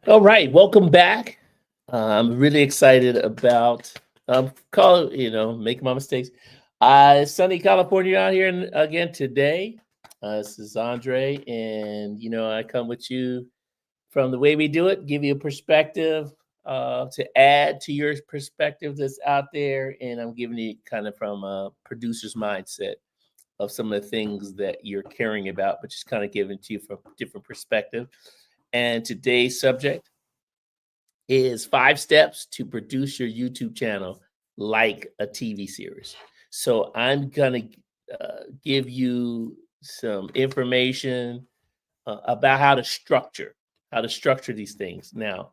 All right, welcome back. I'm really excited about making my mistakes. Sunny California out here again today. This is Andre, and I come with you from the way we do it, give you a perspective to add to your perspective that's out there, and I'm giving you kind of from a producer's mindset of some of the things that you're caring about, but just kind of giving to you from a different perspective. And today's subject is 5 steps to produce your YouTube channel like a TV series. So I'm gonna give you some information about how to structure these things. Now,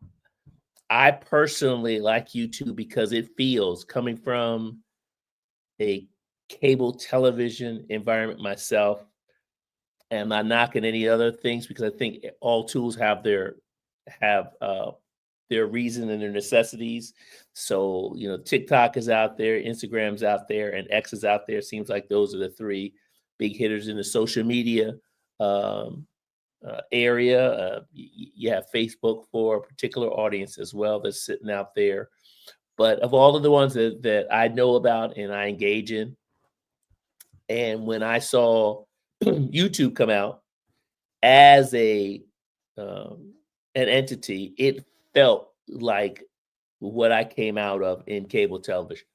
I personally like YouTube because it feels coming from a cable television environment myself. And I'm not knocking any other things because I think all tools have their reason and their necessities. So, TikTok is out there, Instagram's out there, and X is out there. Seems like those are the three big hitters in the social media um, area. You have Facebook for a particular audience as well that's sitting out there. But of all of the ones that I know about and I engage in, and when I saw YouTube come out as um, an entity, it felt like what I came out of in cable television.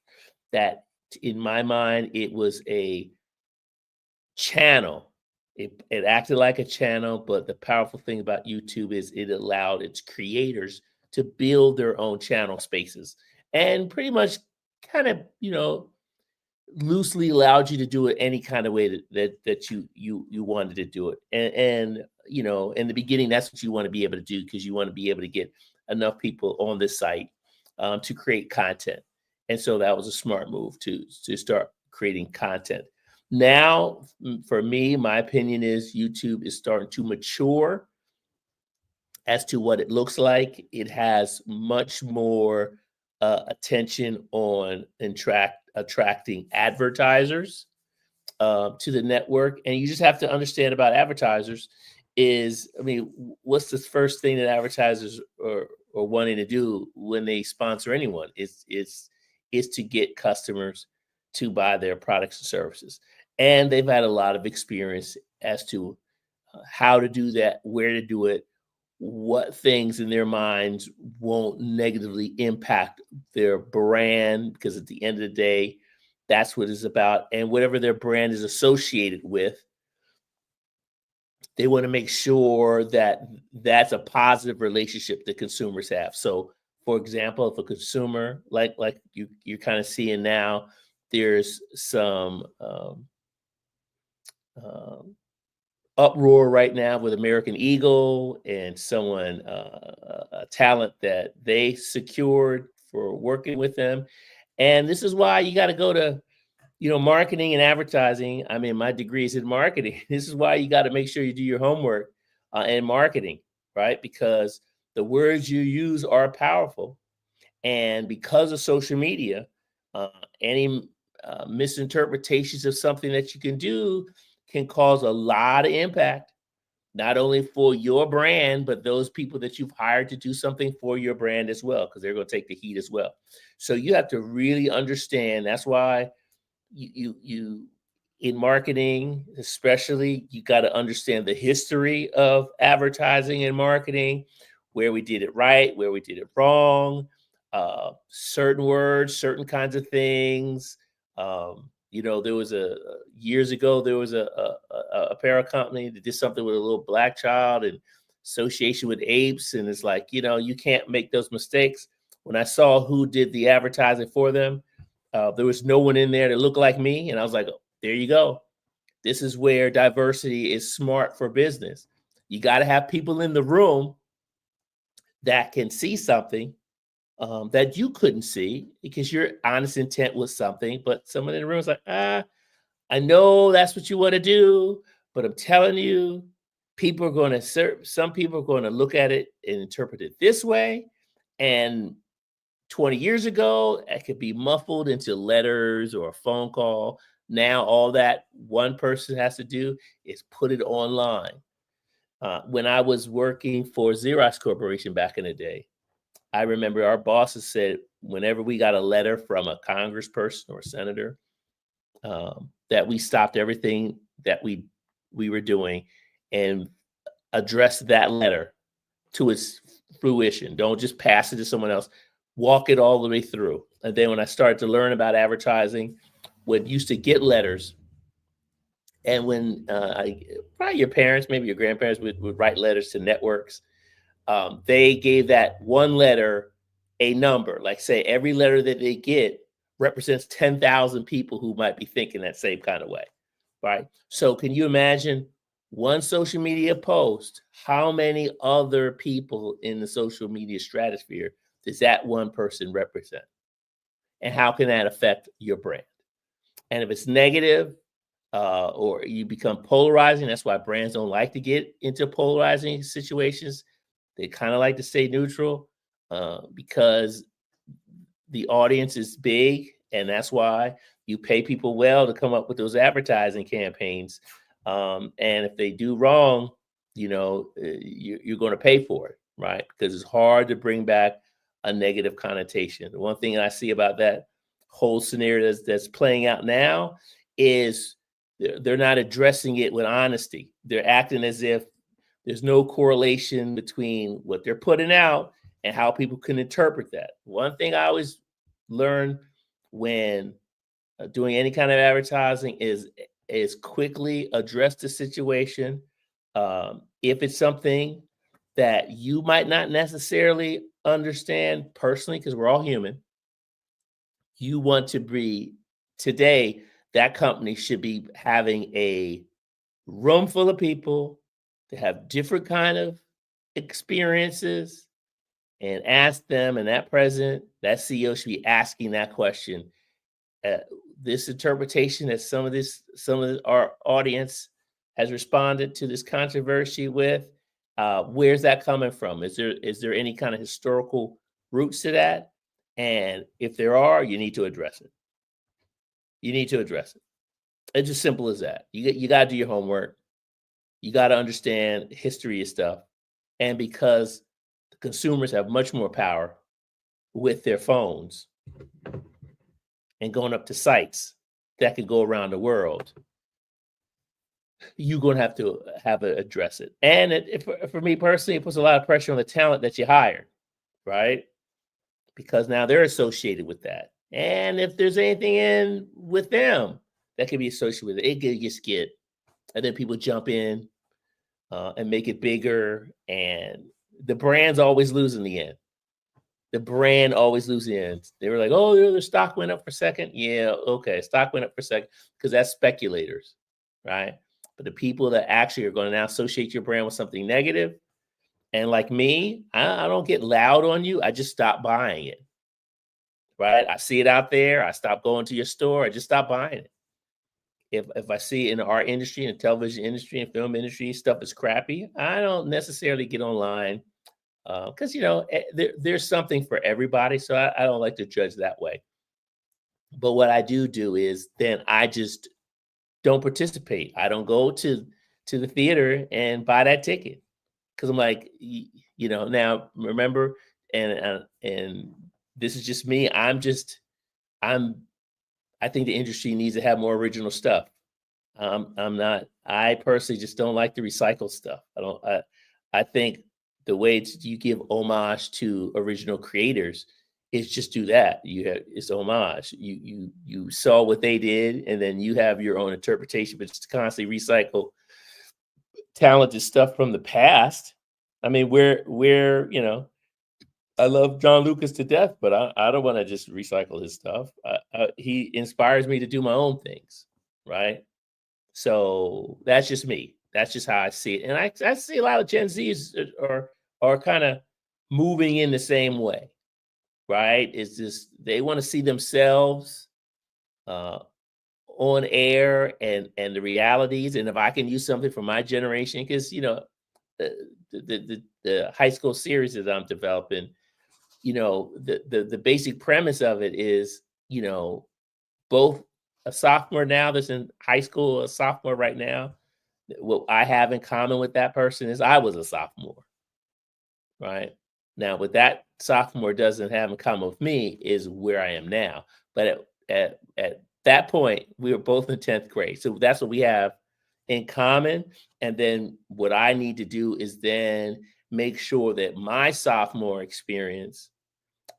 That in my mind, it was a channel. It acted like a channel, but the powerful thing about YouTube is it allowed its creators to build their own channel spaces and pretty much kind of, loosely allowed you to do it any kind of way that you wanted to do it. And in the beginning, that's what you want to be able to do because you want to be able to get enough people on this site to create content. And so that was a smart move to start creating content. Now, for me, my opinion is YouTube is starting to mature as to what it looks like. It has much more attention on attracting advertisers to the network. And you just have to understand about advertisers is, I mean, what's the first thing that advertisers are wanting to do when they sponsor anyone? Is to get customers to buy their products and services. And they've had a lot of experience as to how to do that, where to do it, what things in their minds won't negatively impact their brand, because at the end of the day, that's what it's about. And whatever their brand is associated with, they want to make sure that that's a positive relationship that consumers have. So, for example, if a consumer, like you're kind of seeing now, there's some um, uproar right now with American Eagle and a talent that they secured for working with them. And this is why you got to go to, marketing and advertising. I mean, my degree is in marketing. This is why you got to make sure you do your homework in marketing, right? Because the words you use are powerful. And because of social media, uh, any misinterpretations of something that you can do can cause a lot of impact, not only for your brand, but those people that you've hired to do something for your brand as well, because they're going to take the heat as well. So you have to really understand. That's why you in marketing, especially, you got to understand the history of advertising and marketing, where we did it right, where we did it wrong, certain words, certain kinds of things. There was a years ago there was a apparel company that did something with a little black child in association with apes, and it's like, you can't make those mistakes. When I saw who did the advertising for them, there was no one in there that looked like me, and I was like, oh, there you go. This is where diversity is smart for business. You got to have people in the room that can see something that you couldn't see because your honest intent was something, but someone in the room is like, I know that's what you want to do, but I'm telling you, some people are going to look at it and interpret it this way. And 20 years ago, it could be muffled into letters or a phone call. Now, all that one person has to do is put it online. When I was working for Xerox Corporation back in the day, I remember our bosses said whenever we got a letter from a congressperson or senator, that we stopped everything that we were doing and addressed that letter to its fruition. Don't just pass it to someone else. Walk it all the way through. And then when I started to learn about advertising, when used to get letters, and when probably your parents, maybe your grandparents would write letters to networks, they gave that one letter a number. Like say every letter that they get represents 10,000 people who might be thinking that same kind of way, right? So can you imagine one social media post, how many other people in the social media stratosphere does that one person represent? And how can that affect your brand? And if it's negative, or you become polarizing, that's why brands don't like to get into polarizing situations. They kind of like to stay neutral, because the audience is big, and that's why you pay people well to come up with those advertising campaigns. And if they do wrong, you're going to pay for it, right? Because it's hard to bring back a negative connotation. The one thing I see about that whole scenario that's playing out now is they're not addressing it with honesty. They're acting as if there's no correlation between what they're putting out and how people can interpret that. One thing I always learn when doing any kind of advertising is quickly address the situation. If it's something that you might not necessarily understand personally, because we're all human, you want to be today, that company should be having a room full of people that have different kind of experiences, and ask them, and that president, that CEO should be asking that question. This interpretation that some of our audience has responded to this controversy with, where's that coming from? Is there any kind of historical roots to that? And if there are, you need to address it. You need to address it. It's as simple as that. You got to do your homework. You got to understand history of stuff. And because the consumers have much more power with their phones and going up to sites that could go around the world, you're going to have to address it. And for me personally, it puts a lot of pressure on the talent that you hired, right? Because now they're associated with that. And if there's anything in with them that can be associated with it, it gets get. And then people jump in and make it bigger. And the brand's always lose in the end. The brand always loses the end. They were like, oh, their stock went up for a second. Yeah, okay, stock went up for a second, because that's speculators, right? But the people that actually are going to now associate your brand with something negative, and like me, I don't get loud on you. I just stop buying it, right? I see it out there. I stop going to your store. I just stop buying it. If I see in our industry, in the television industry and film industry, stuff is crappy, I don't necessarily get online, because there's something for everybody. So I don't like to judge that way. But what I do is then I just don't participate. I don't go to the theater and buy that ticket, because I'm like, now remember, and this is just me. I think the industry needs to have more original stuff. I'm not. I personally just don't like to recycle stuff. I don't. I think the way you give homage to original creators is just do that. It's homage. You saw what they did, and then you have your own interpretation. But just constantly recycle talented stuff from the past. I mean, I love John Lucas to death, but I don't want to just recycle his stuff. He inspires me to do my own things, right? So that's just me. That's just how I see it. And I see a lot of Gen Zs are kind of moving in the same way, right? It's just they want to see themselves on air and the realities. And if I can use something from my generation, because the high school series that I'm developing, the basic premise of it is, both a sophomore now that's in high school, a sophomore right now, What I have in common with that person is I was a sophomore, right? Now, what that sophomore doesn't have in common with me is where I am now. But at that point, we were both in 10th grade. So that's what we have in common. And then what I need to do is then make sure that my sophomore experience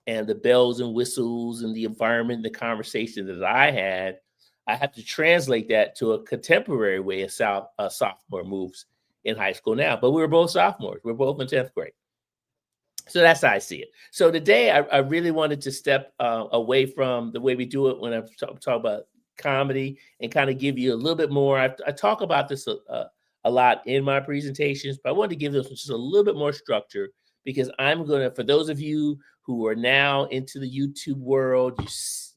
and the bells and whistles and the environment, the conversation that I had, I have to translate that to a contemporary way a sophomore moves in high school now. But we were both sophomores. We're both in 10th grade. So that's how I see it. So today, I really wanted to step away from the way we do it when I talk about comedy and kind of give you a little bit more. I talk about this a lot in my presentations, but I wanted to give this just a little bit more structure because I'm going to, for those of you who are now into the YouTube world,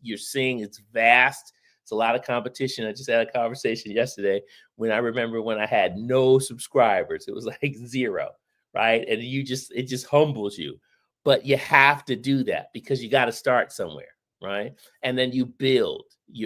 you're seeing it's vast. It's a lot of competition. I just had a conversation yesterday when I remember when I had no subscribers. It was like 0. Right. And it just humbles you. But you have to do that because you got to start somewhere. Right. And then you're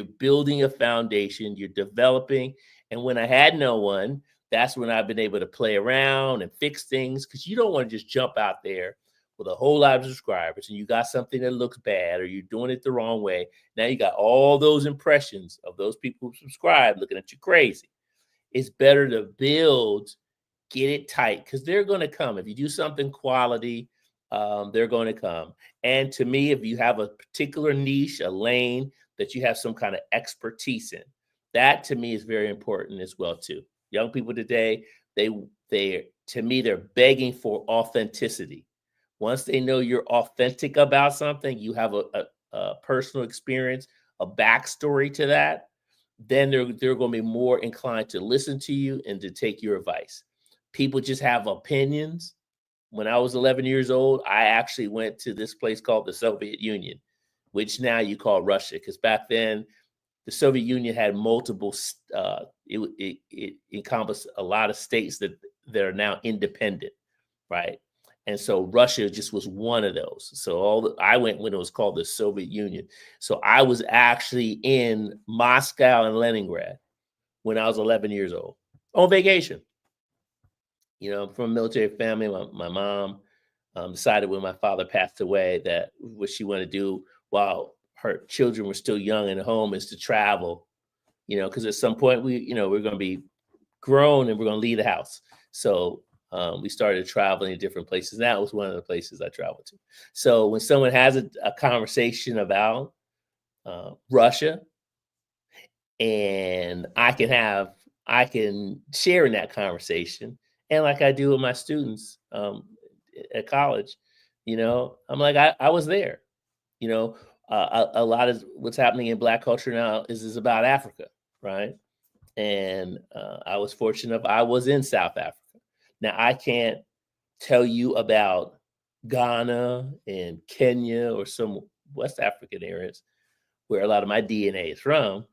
building a foundation, you're developing. And when I had no one, that's when I've been able to play around and fix things because you don't want to just jump out there with a whole lot of subscribers and you got something that looks bad or you're doing it the wrong way. Now you got all those impressions of those people who subscribe looking at you crazy. It's better to build. Get it tight because they're going to come. If you do something quality, they're going to come. And to me, if you have a particular niche, a lane that you have some kind of expertise in, that to me is very important as well too. Young people today, they to me, they're begging for authenticity. Once they know you're authentic about something, you have a personal experience, a backstory to that, then they're going to be more inclined to listen to you and to take your advice. People just have opinions. When I was 11 years old, I actually went to this place called the Soviet Union, which now you call Russia, because back then the Soviet Union had multiple. It encompassed a lot of states that are now independent, right? And so Russia just was one of those. So I went when it was called the Soviet Union. So I was actually in Moscow and Leningrad when I was 11 years old on vacation. I'm from a military family. My mom decided when my father passed away that what she wanted to do while her children were still young in the home is to travel, because at some point we're going to be grown and we're going to leave the house. So we started traveling to different places. That was one of the places I traveled to. So when someone has a conversation about Russia, and I can share in that conversation, and like I do with my students at college, I'm like I was there. A lot of what's happening in Black culture now is about Africa, right? And I was fortunate enough, I was in South Africa. Now, I can't tell you about Ghana and Kenya or some West African areas where a lot of my DNA is from.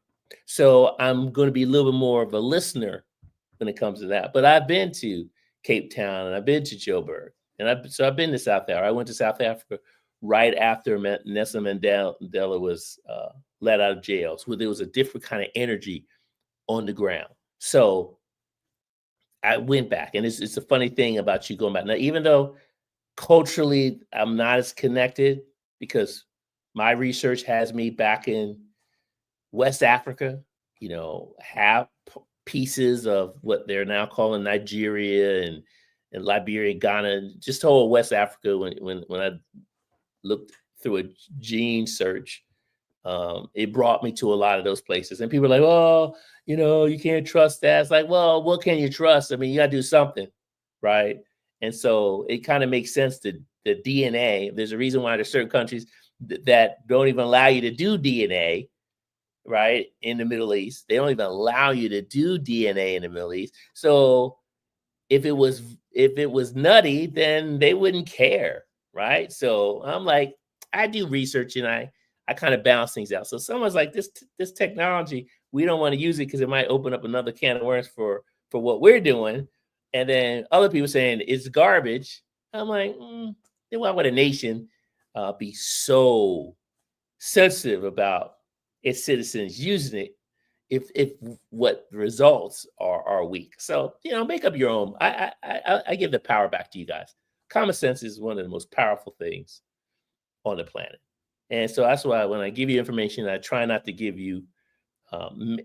So I'm going to be a little bit more of a listener when it comes to that. But I've been to Cape Town and I've been to Joburg. And I've been to South Africa. I went to South Africa right after Nelson Mandela was let out of jail. So there was a different kind of energy on the ground. So I went back, and it's a funny thing about you going back. Now, even though culturally I'm not as connected because my research has me back in West Africa, have pieces of what they're now calling Nigeria and Liberia, Ghana, just whole West Africa. When I looked through a gene search, it brought me to a lot of those places. And people are like, "Oh, you can't trust that." It's like, well, what can you trust? I mean, you got to do something, right? And so it kind of makes sense that the DNA. There's a reason why there's certain countries that don't even allow you to do DNA, right? In the Middle East, they don't even allow you to do DNA in the Middle East. So if it was nutty, then they wouldn't care, right? So I'm like, I do research and I kind of balance things out. So someone's like, this technology, we don't want to use it because it might open up another can of worms for what we're doing. And then other people saying it's garbage. I'm like, then why would a nation be so sensitive about its citizens using it if what the results are weak. So, make up your own. I give the power back to you guys. Common sense is one of the most powerful things on the planet. And so that's why when I give you information, I try not to give you,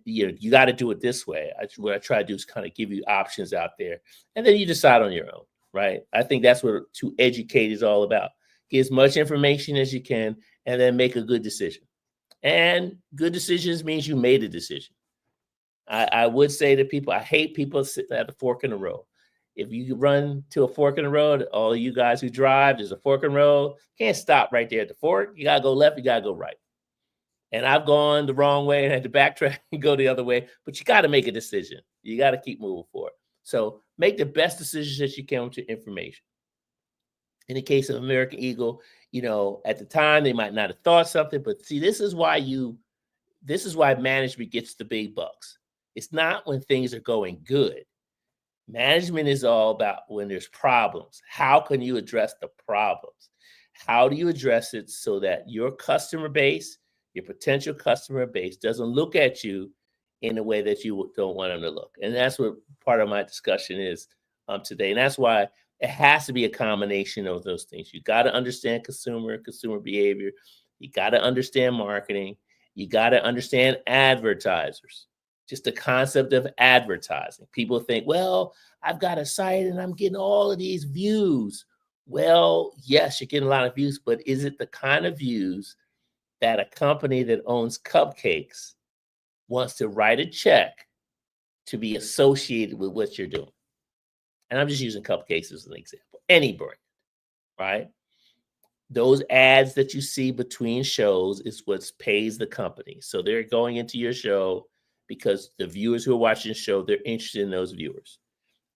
you got to do it this way. What I try to do is kind of give you options out there, and then you decide on your own, right? I think that's what to educate is all about. Get as much information as you can, and then make a good decision. And good decisions means you made a decision. I would say to people, I hate people sitting at the fork in the road. If you run to a fork in the road, all you guys who drive, there's a fork in the road. Can't stop right there at the fork. You gotta go left, you gotta go right. And I've gone the wrong way and had to backtrack and go the other way. But you got to make a decision. You got to keep moving forward. So make the best decisions that you can with your information. In the case of American Eagle, at the time they might not have thought something, but see, this is why management gets the big bucks. It's not when things are going good. Management is all about when there's problems. How can you address the problems? How do you address it so that your customer base, your potential customer base, doesn't look at you in a way that you don't want them to look? And that's what part of my discussion is today. And that's why it has to be a combination of those things. You got to understand consumer behavior. You got to understand marketing. You got to understand advertisers. Just the concept of advertising. People think, well, I've got a site and I'm getting all of these views. Well, yes, you're getting a lot of views, but is it the kind of views that a company that owns cupcakes wants to write a check to be associated with what you're doing? And I'm just using cupcakes as an example. Any brand, right? Those ads that you see between shows is what pays the company. So they're going into your show because the viewers who are watching the show, they're interested in those viewers.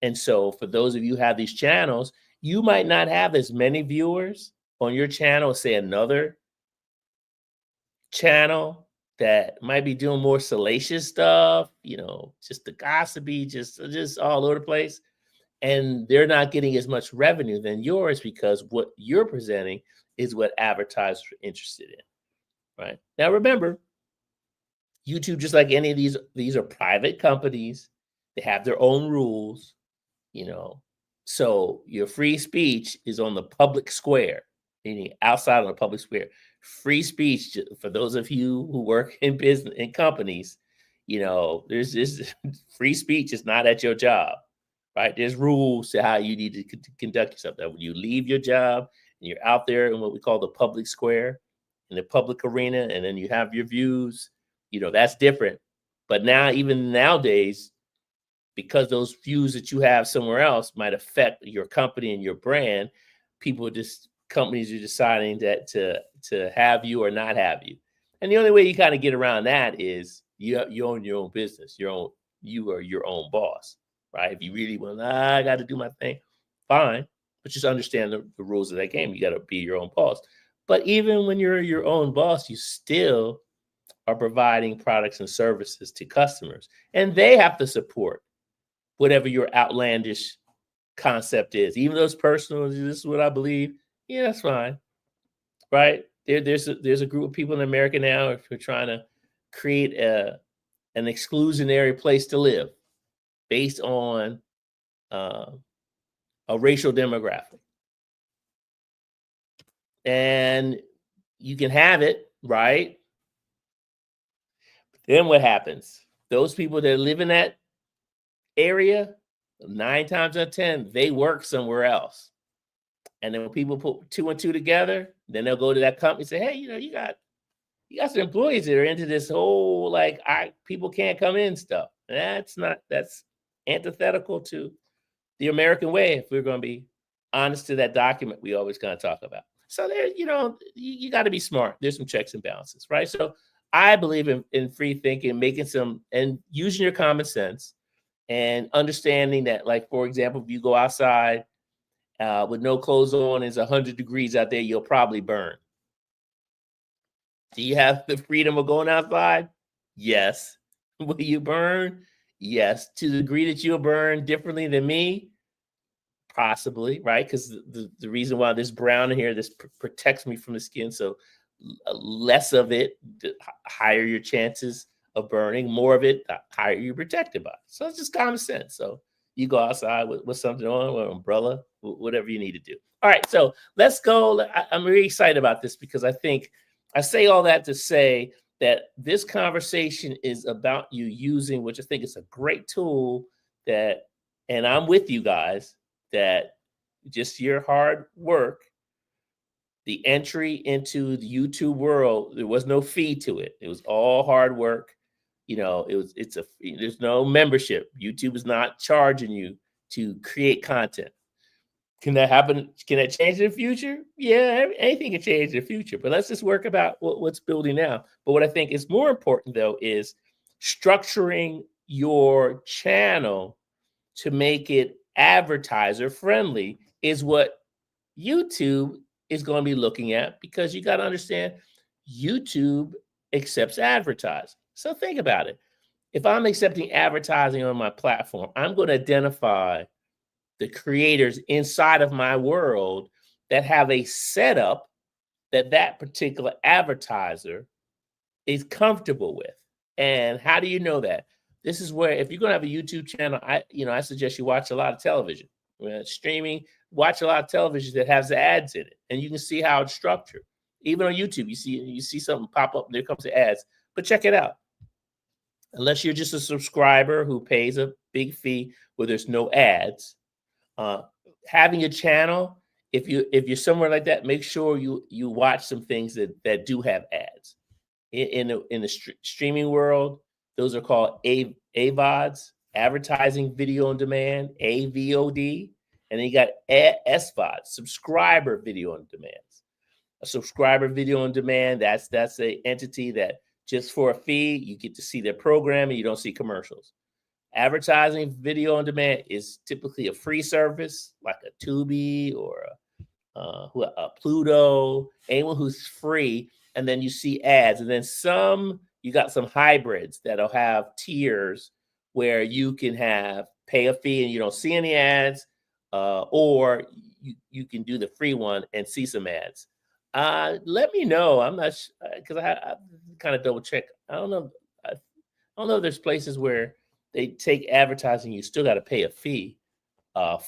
And so for those of you who have these channels, you might not have as many viewers on your channel as, say, another channel that might be doing more salacious stuff, just the gossipy, just all over the place. And they're not getting as much revenue than yours because what you're presenting is what advertisers are interested in, right? Now, remember, YouTube, just like any of these are private companies. They have their own rules, So your free speech is on the public square, meaning outside of the public square. Free speech, for those of you who work in business, in companies, there's this free speech is not at your job, right? There's rules to how you need to conduct yourself. That when you leave your job and you're out there in what we call the public square, in the public arena, and then you have your views, that's different. But now, even nowadays, because those views that you have somewhere else might affect your company and your brand, companies are deciding that to have you or not have you. And the only way you kind of get around that is you own your own business. You are your own boss, right? If you really want, I got to do my thing, fine. But just understand the rules of that game. You got to be your own boss. But even when you're your own boss, you still are providing products and services to customers. And they have to support whatever your outlandish concept is. Even though it's personal, this is what I believe. Yeah, that's fine. Right? There's a group of people in America now who are trying to create an exclusionary place to live based on a racial demographic. And you can have it, right? Then what happens? Those people that live in that area, 9 times out of 10, they work somewhere else. And then when people put 2 and 2 together, then they'll go to that company and say, hey, you got some employees that are into this whole, people can't come in stuff. That's antithetical to the American way, if we're going to be honest to that document we always kind of talk about. So there, you got to be smart. There's some checks and balances, right? So I believe in free thinking, and using your common sense and understanding that, for example, if you go outside with no clothes on, it's 100 degrees out there, you'll probably burn. Do you have the freedom of going outside? Yes. Will you burn? Yes. To the degree that you'll burn differently than me? Possibly, right? Because the reason why this brown in here, this protects me from the skin. So less of it, the higher your chances of burning, more of it, the higher you're protected by. So it's just common sense. So you go outside with something on, with an umbrella, whatever you need to do. All right, so let's go. I'm really excited about this because I think I say all that to say that this conversation is about you using, which I think is a great tool that, and I'm with you guys, that just your hard work, the entry into the YouTube world, there was no fee to it. It was all hard work. There's no membership. YouTube is not charging you to create content. Can that happen? Can that change in the future? Yeah, anything can change in the future. But let's just work about what's building now. But what I think is more important, though, is structuring your channel to make it advertiser friendly is what YouTube is going to be looking at, because you got to understand YouTube accepts advertising. So think about it. If I'm accepting advertising on my platform, I'm going to identify the creators inside of my world that have a setup that particular advertiser is comfortable with. And how do you know that? This is where, if you're going to have a YouTube channel, I suggest you watch a lot of television. Streaming, watch a lot of television that has ads in it, and you can see how it's structured. Even on YouTube, you see something pop up, and there comes the ads. But check it out. Unless you're just a subscriber who pays a big fee where there's no ads, having a channel, if you're somewhere like that, make sure you watch some things that do have ads. In the streaming world, those are called AVODs, advertising video on demand, AVOD, and then you got SVOD, subscriber video on demand. A subscriber video on demand, that's a entity that just for a fee, you get to see their program and you don't see commercials. Advertising video on demand is typically a free service like a Tubi or a Pluto, anyone who's free, and then you see ads. And then you got some hybrids that'll have tiers where you can pay a fee and you don't see any ads, or you can do the free one and see some ads. Let me know. I'm not because I kind of double check. I don't know. I don't know if there's places where they take advertising. You still got to pay a fee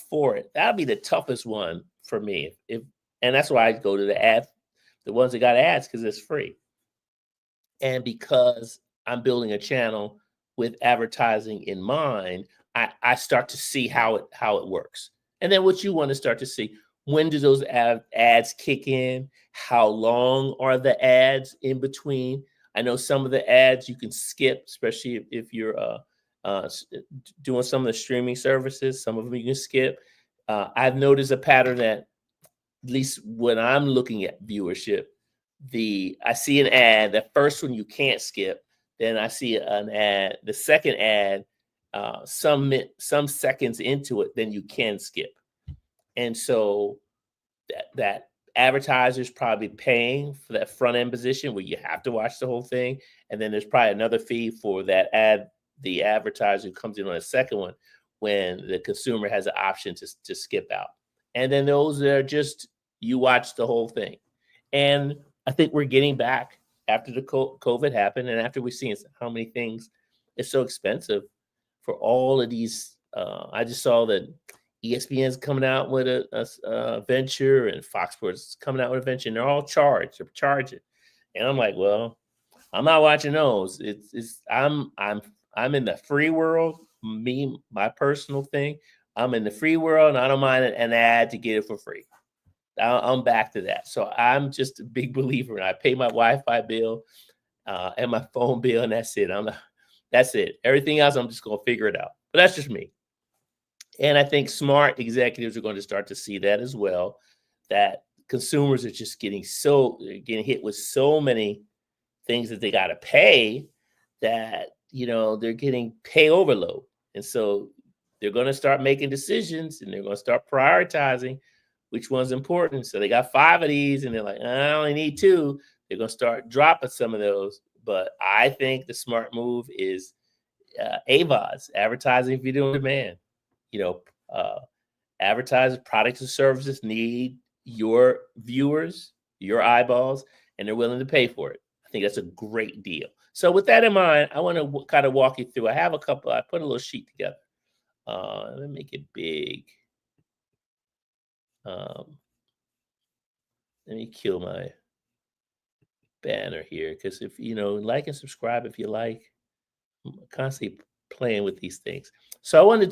for it. That'll be the toughest one for me. And that's why I go to the ones that got ads, because it's free. And because I'm building a channel with advertising in mind, I start to see how it works. And then what you want to start to see, when do those ads kick in? How long are the ads in between? I know some of the ads you can skip, especially if you're doing some of the streaming services. Some of them you can skip. I've noticed a pattern that, at least when I'm looking at viewership, I see an ad. The first one you can't skip. Then I see an ad. The second ad, some seconds into it, then you can skip. And so that advertiser's probably paying for that front end position where you have to watch the whole thing. And then there's probably another fee for the advertiser who comes in on a second one when the consumer has an option to skip out. And then those are just, you watch the whole thing. And I think we're getting back after the COVID happened, and after we've seen how many things, it's so expensive for all of these. I just saw that ESPN's coming out with a venture, and Fox Sports is coming out with a venture, and they're all charging. And I'm like, well, I'm not watching those. I'm in the free world. My personal thing, I'm in the free world, and I don't mind an ad to get it for free. I'm back to that. So I'm just a big believer, and I pay my Wi-Fi bill and my phone bill, and that's it. That's it. Everything else, I'm just going to figure it out. But that's just me. And I think smart executives are going to start to see that as well, that consumers are just getting hit with so many things that they got to pay that, they're getting pay overload. And so they're going to start making decisions, and they're going to start prioritizing which one's important. So they got 5 of these, and they're like, I only need 2. They're going to start dropping some of those. But I think the smart move is AVODs, advertising video on demand. Advertisers, products and services need your viewers, your eyeballs, and they're willing to pay for it. I think that's a great deal. So with that in mind, I want to kind of walk you through. I have a couple. I put a little sheet together. Let me make it big. Um, let me kill my banner here because if you know, like and subscribe if you like. I'm constantly playing with these things. So I wanted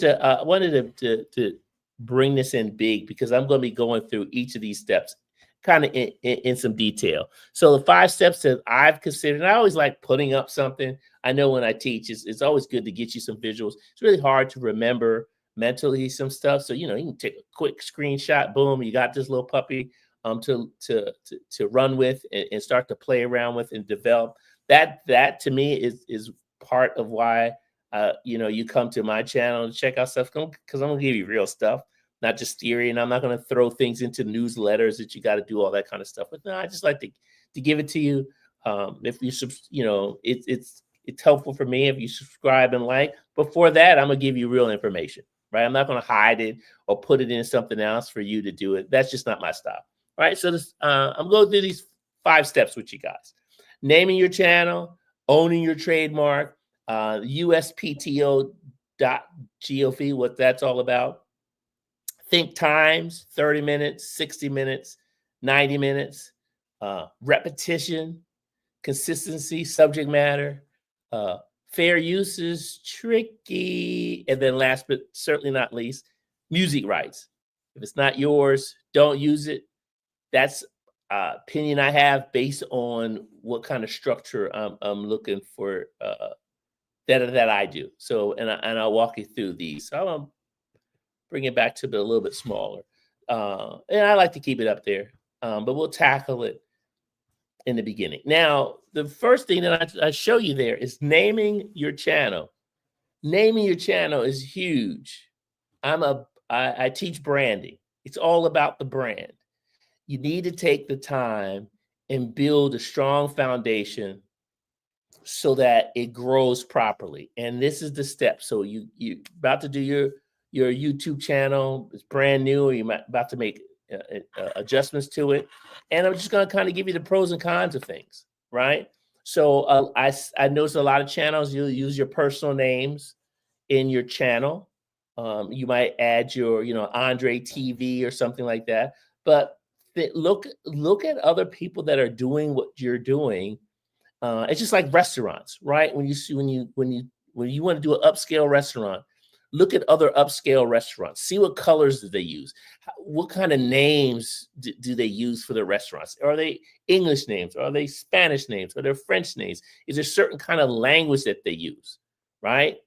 to bring this in big because I'm going to be going through each of these steps kind of in some detail. So the 5 steps that I've considered, and I always like putting up something. I know when I teach, it's always good to get you some visuals. It's really hard to remember mentally some stuff. So, you know, you can take a quick screenshot, boom, you got this little puppy to run with and start to play around with and develop. That to me is part of why you know, you come to my channel and check out stuff because I'm gonna give you real stuff, not just theory, and I'm not gonna throw things into newsletters that you got to do all that kind of stuff. But no, I just like to give it to you. If you you know, it's helpful for me if you subscribe and like. Before that, I'm gonna give you real information, right? I'm not gonna hide it or put it in something else for you to do it. That's just not my style, right? So this, I'm going through these 5 steps with you guys: naming your channel, owning your trademark, USPTO.gov, what that's all about. Think times, 30 minutes, 60 minutes, 90 minutes, repetition, consistency, subject matter, fair use is tricky. And then last but certainly not least, music rights. If it's not yours, don't use it. That's opinion I have based on what kind of structure I'm looking for that I do. So, and I'll walk you through these. So I'll bring it back to a little bit smaller. And I like to keep it up there, but we'll tackle it in the beginning. Now, the first thing that I show you there is naming your channel. Naming your channel is huge. I teach branding. It's all about the brand. You need to take the time and build a strong foundation so that it grows properly. And this is the step. So you about to do your YouTube channel. It's brand new, or you're about to make adjustments to it. And I'm just going to kind of give you the pros and cons of things, right? So I noticed a lot of channels, you'll use your personal names in your channel. You might add your, you know, Andre TV or something like that. But look at other people that are doing what you're doing. It's just like restaurants, right? When you want to do an upscale restaurant, look at other upscale restaurants. See what colors do they use. What kind of names do they use for their restaurants? Are they English names? Are they Spanish names? Are they French names? Is there a certain kind of language that they use, right?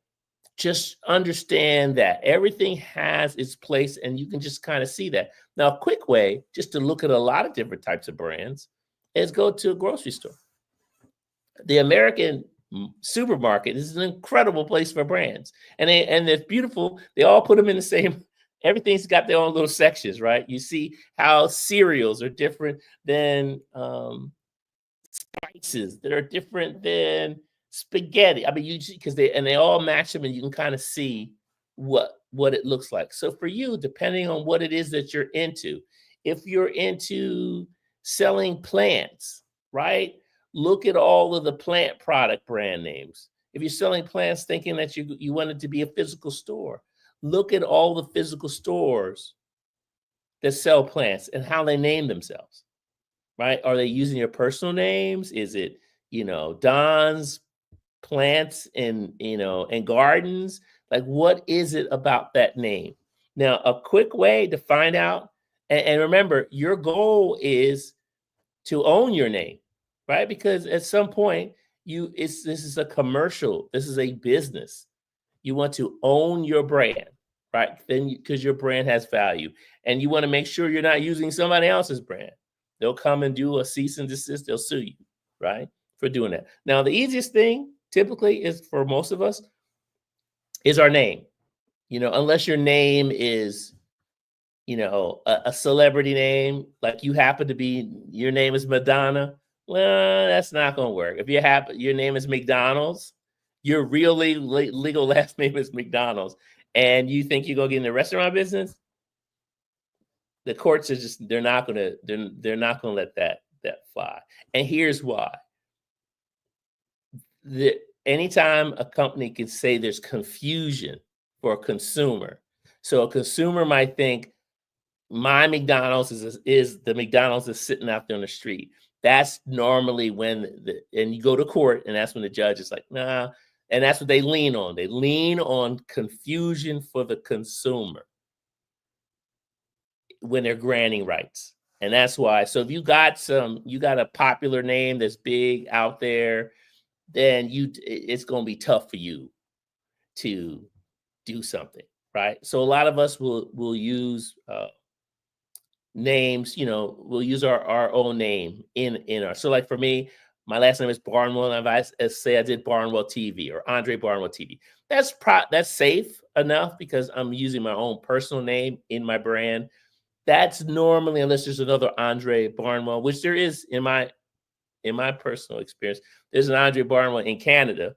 Just understand that everything has its place, and you can just kind of see that. Now, a quick way just to look at a lot of different types of brands is go to a grocery store. The American supermarket is an incredible place for brands, and it's beautiful. They all put them in the same. Everything's got their own little sections, right? You see how cereals are different than spices that are different than spaghetti. I mean, you because they all match them, and you can kind of see what it looks like. So for you, depending on what it is that you're into, if you're into selling plants, right? Look at all of the plant product brand names. If you're selling plants thinking that you want it to be a physical store, look at all the physical stores that sell plants and how they name themselves, right? Are they using your personal names? Is it, you know, Don's Plants and, you know, and Gardens? Like, what is it about that name? Now, a quick way to find out, and remember, your goal is to own your name, right? Because at some point, this is a commercial, this is a business. You want to own your brand, right? Then because your brand has value, and you want to make sure you're not using somebody else's brand. They'll come and do a cease and desist. They'll sue you, right, for doing that. Now, the easiest thing typically is for most of us is our name. You know, unless your name is, you know, a celebrity name, like you happen to be, your name is Madonna. Well, that's not going to work. If your name is McDonald's, your real legal last name is McDonald's, and you think you're going to get in the restaurant business, the courts are just, they're not going to let that fly. And here's why. the anytime a company can say there's confusion for a consumer, so a consumer might think my McDonald's is the McDonald's that's sitting out there on the street. That's normally when and you go to court, and that's when the judge is like, nah, and that's what they lean on. They lean on confusion for the consumer when they're granting rights. And that's why. So if you got a popular name that's big out there, then it's going to be tough for you to do something, right? So a lot of us will use names, we'll use our own name in our. So like for me, my last name is Barnwell, and if I say I did Barnwell TV or Andre Barnwell TV, that's safe enough because I'm using my own personal name in my brand. That's normally, unless there's another Andre Barnwell, which there is in my personal experience, there's an Andre Barnwell in Canada,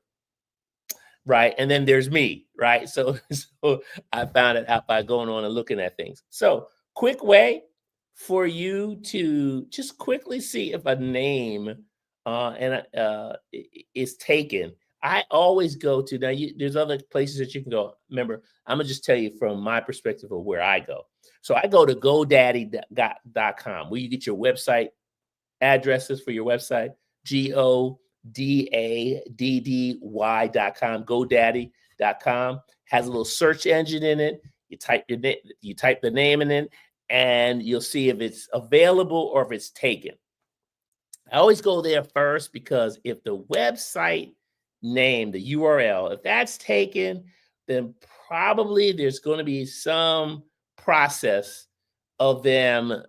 right? And then there's me, right? So I found it out by going on and looking at things. So quick way for you to just quickly see if a name is taken. I always go to there's other places that you can go. Remember, I'm gonna just tell you from my perspective of where I go. So I go to GoDaddy.com, where you get your website addresses for your website. GoDaddy.com. GoDaddy.com has a little search engine in it. You type the name in it, and you'll see if it's available or if it's taken. I always go there first because if the website name, the URL, if that's taken, then probably there's going to be some process of them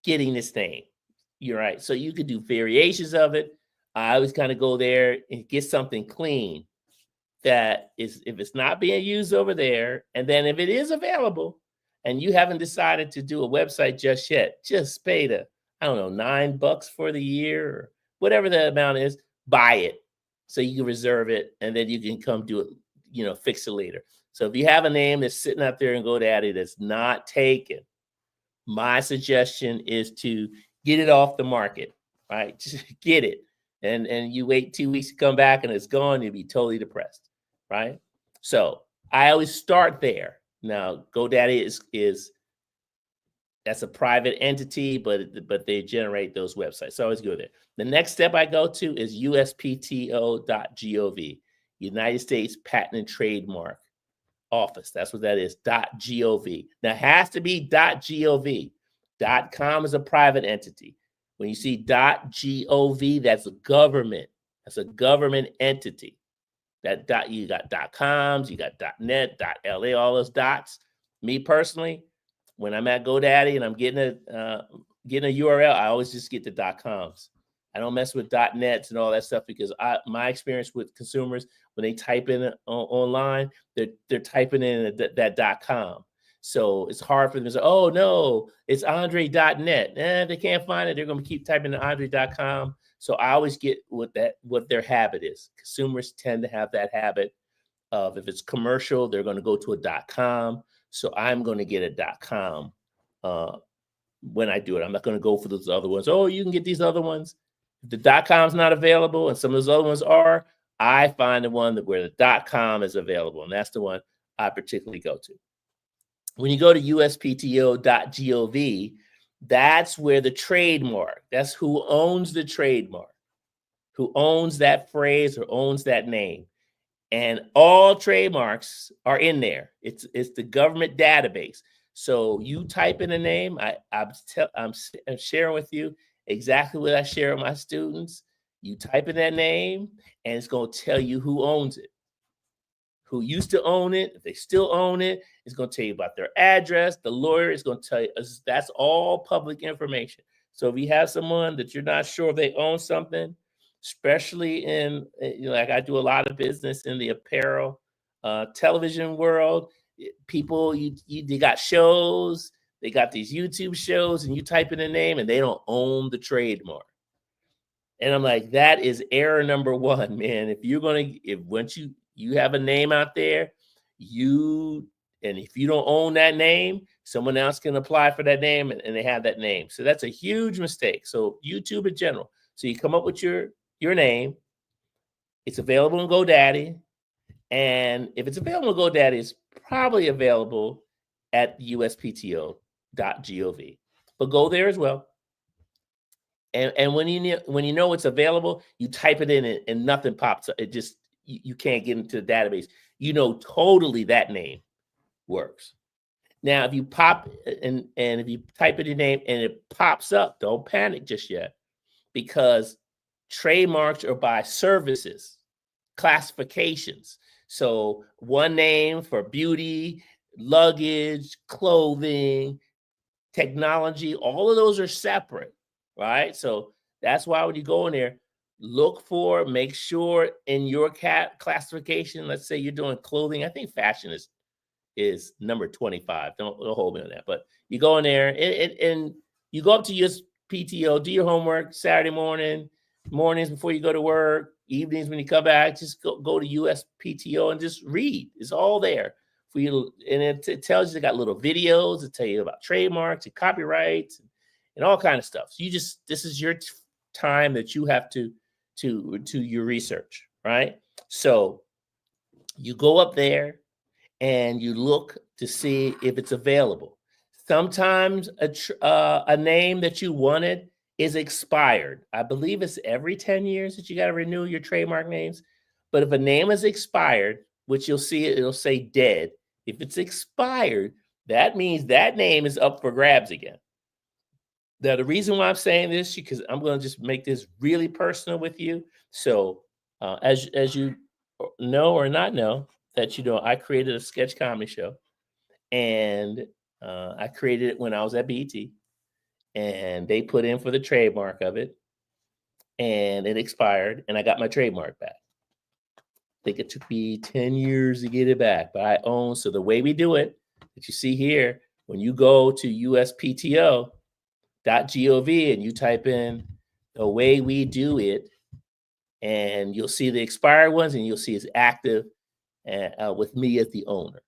getting this name. You're right. So you could do variations of it. I always kind of go there and get something clean that is, if it's not being used over there, and then if it is available and you haven't decided to do a website just yet, just pay I don't know, $9 for the year or whatever the amount is, buy it so you can reserve it, and then you can come do it, fix it later. So if you have a name that's sitting out there in GoDaddy that's not taken, my suggestion is to get it off the market, right? Just get it. And you wait 2 weeks to come back and it's gone, you'll be totally depressed, right? So I always start there. Now, GoDaddy is that's a private entity, but they generate those websites. So I always go there. The next step I go to is uspto.gov, United States Patent and Trademark Office. That's what that is, .gov. Now, it has to be .gov. .com is a private entity. When you see .gov, that's a government. That's a government entity. You got .coms, you got .net, .la, all those dots. Me personally, when I'm at GoDaddy and I'm getting a URL, I always just get the .coms. I don't mess with .nets and all that stuff because my experience with consumers, when they type in online, they're typing in that .com. So it's hard for them to say, oh, no, it's Andre.net. They can't find it. They're going to keep typing in Andre.com. So I always get what their habit is. Consumers tend to have that habit of, if it's commercial, they're going to go to a .com. So I'm going to get a .com when I do it. I'm not going to go for those other ones. Oh, you can get these other ones. If the .com's not available and some of those other ones are, I find the one where the .com is available, and that's the one I particularly go to. When you go to uspto.gov, that's where the trademark, that's who owns the trademark, who owns that phrase or owns that name. And all trademarks are in there. It's the government database. So you type in a name. I'm sharing with you exactly what I share with my students. You type in that name, and it's going to tell you who owns it, who used to own it, if they still own it. It's going to tell you about their address. The lawyer is going to tell you. That's all public information. So if you have someone that you're not sure if they own something, especially in, like I do a lot of business in the apparel, television world, people, they got shows, they got these YouTube shows, and you type in a name and they don't own the trademark. And I'm like, that is error number one, man. If once you have a name out there, and if you don't own that name, someone else can apply for that name and they have that name. So that's a huge mistake. So YouTube in general. So you come up with your name, It's available on GoDaddy. And if it's available on GoDaddy, it's probably available at uspto.gov. But go there as well. And when you know it's available, you type it in and nothing pops up. It just you can't get into the database. You know totally that name works. Now, if you pop and if you type in your name and it pops up, don't panic just yet, because trademarks are by services, classifications. So one name for beauty, luggage, clothing, technology, all of those are separate, right? So that's why when you go in there, make sure in your classification, let's say you're doing clothing. I think fashion is number 25. Don't hold me on that. But you go in there and you go up to USPTO, do your homework Saturday mornings before you go to work, evenings when you come back, just go to USPTO and just read. It's all there for you. And it tells you, they got little videos that tell you about trademarks and copyrights and all kind of stuff. So this is your time that you have to your research, right? So you go up there and you look to see if it's available. Sometimes a name that you wanted is expired. I believe it's every 10 years that you got to renew your trademark names. But if a name is expired, which you'll see, it'll say dead. If it's expired, that means that name is up for grabs again. Now, the reason why I'm saying this, because I'm going to just make this really personal with you. So as you know or not know, that I created a sketch comedy show, and I created it when I was at BET, and they put in for the trademark of it, and it expired, and I got my trademark back. I think it took me 10 years to get it back, but I own. So the way we do it, that you see here, when you go to uspto.gov and you type in the way we do it, and you'll see the expired ones, and you'll see it's active with me as the owner.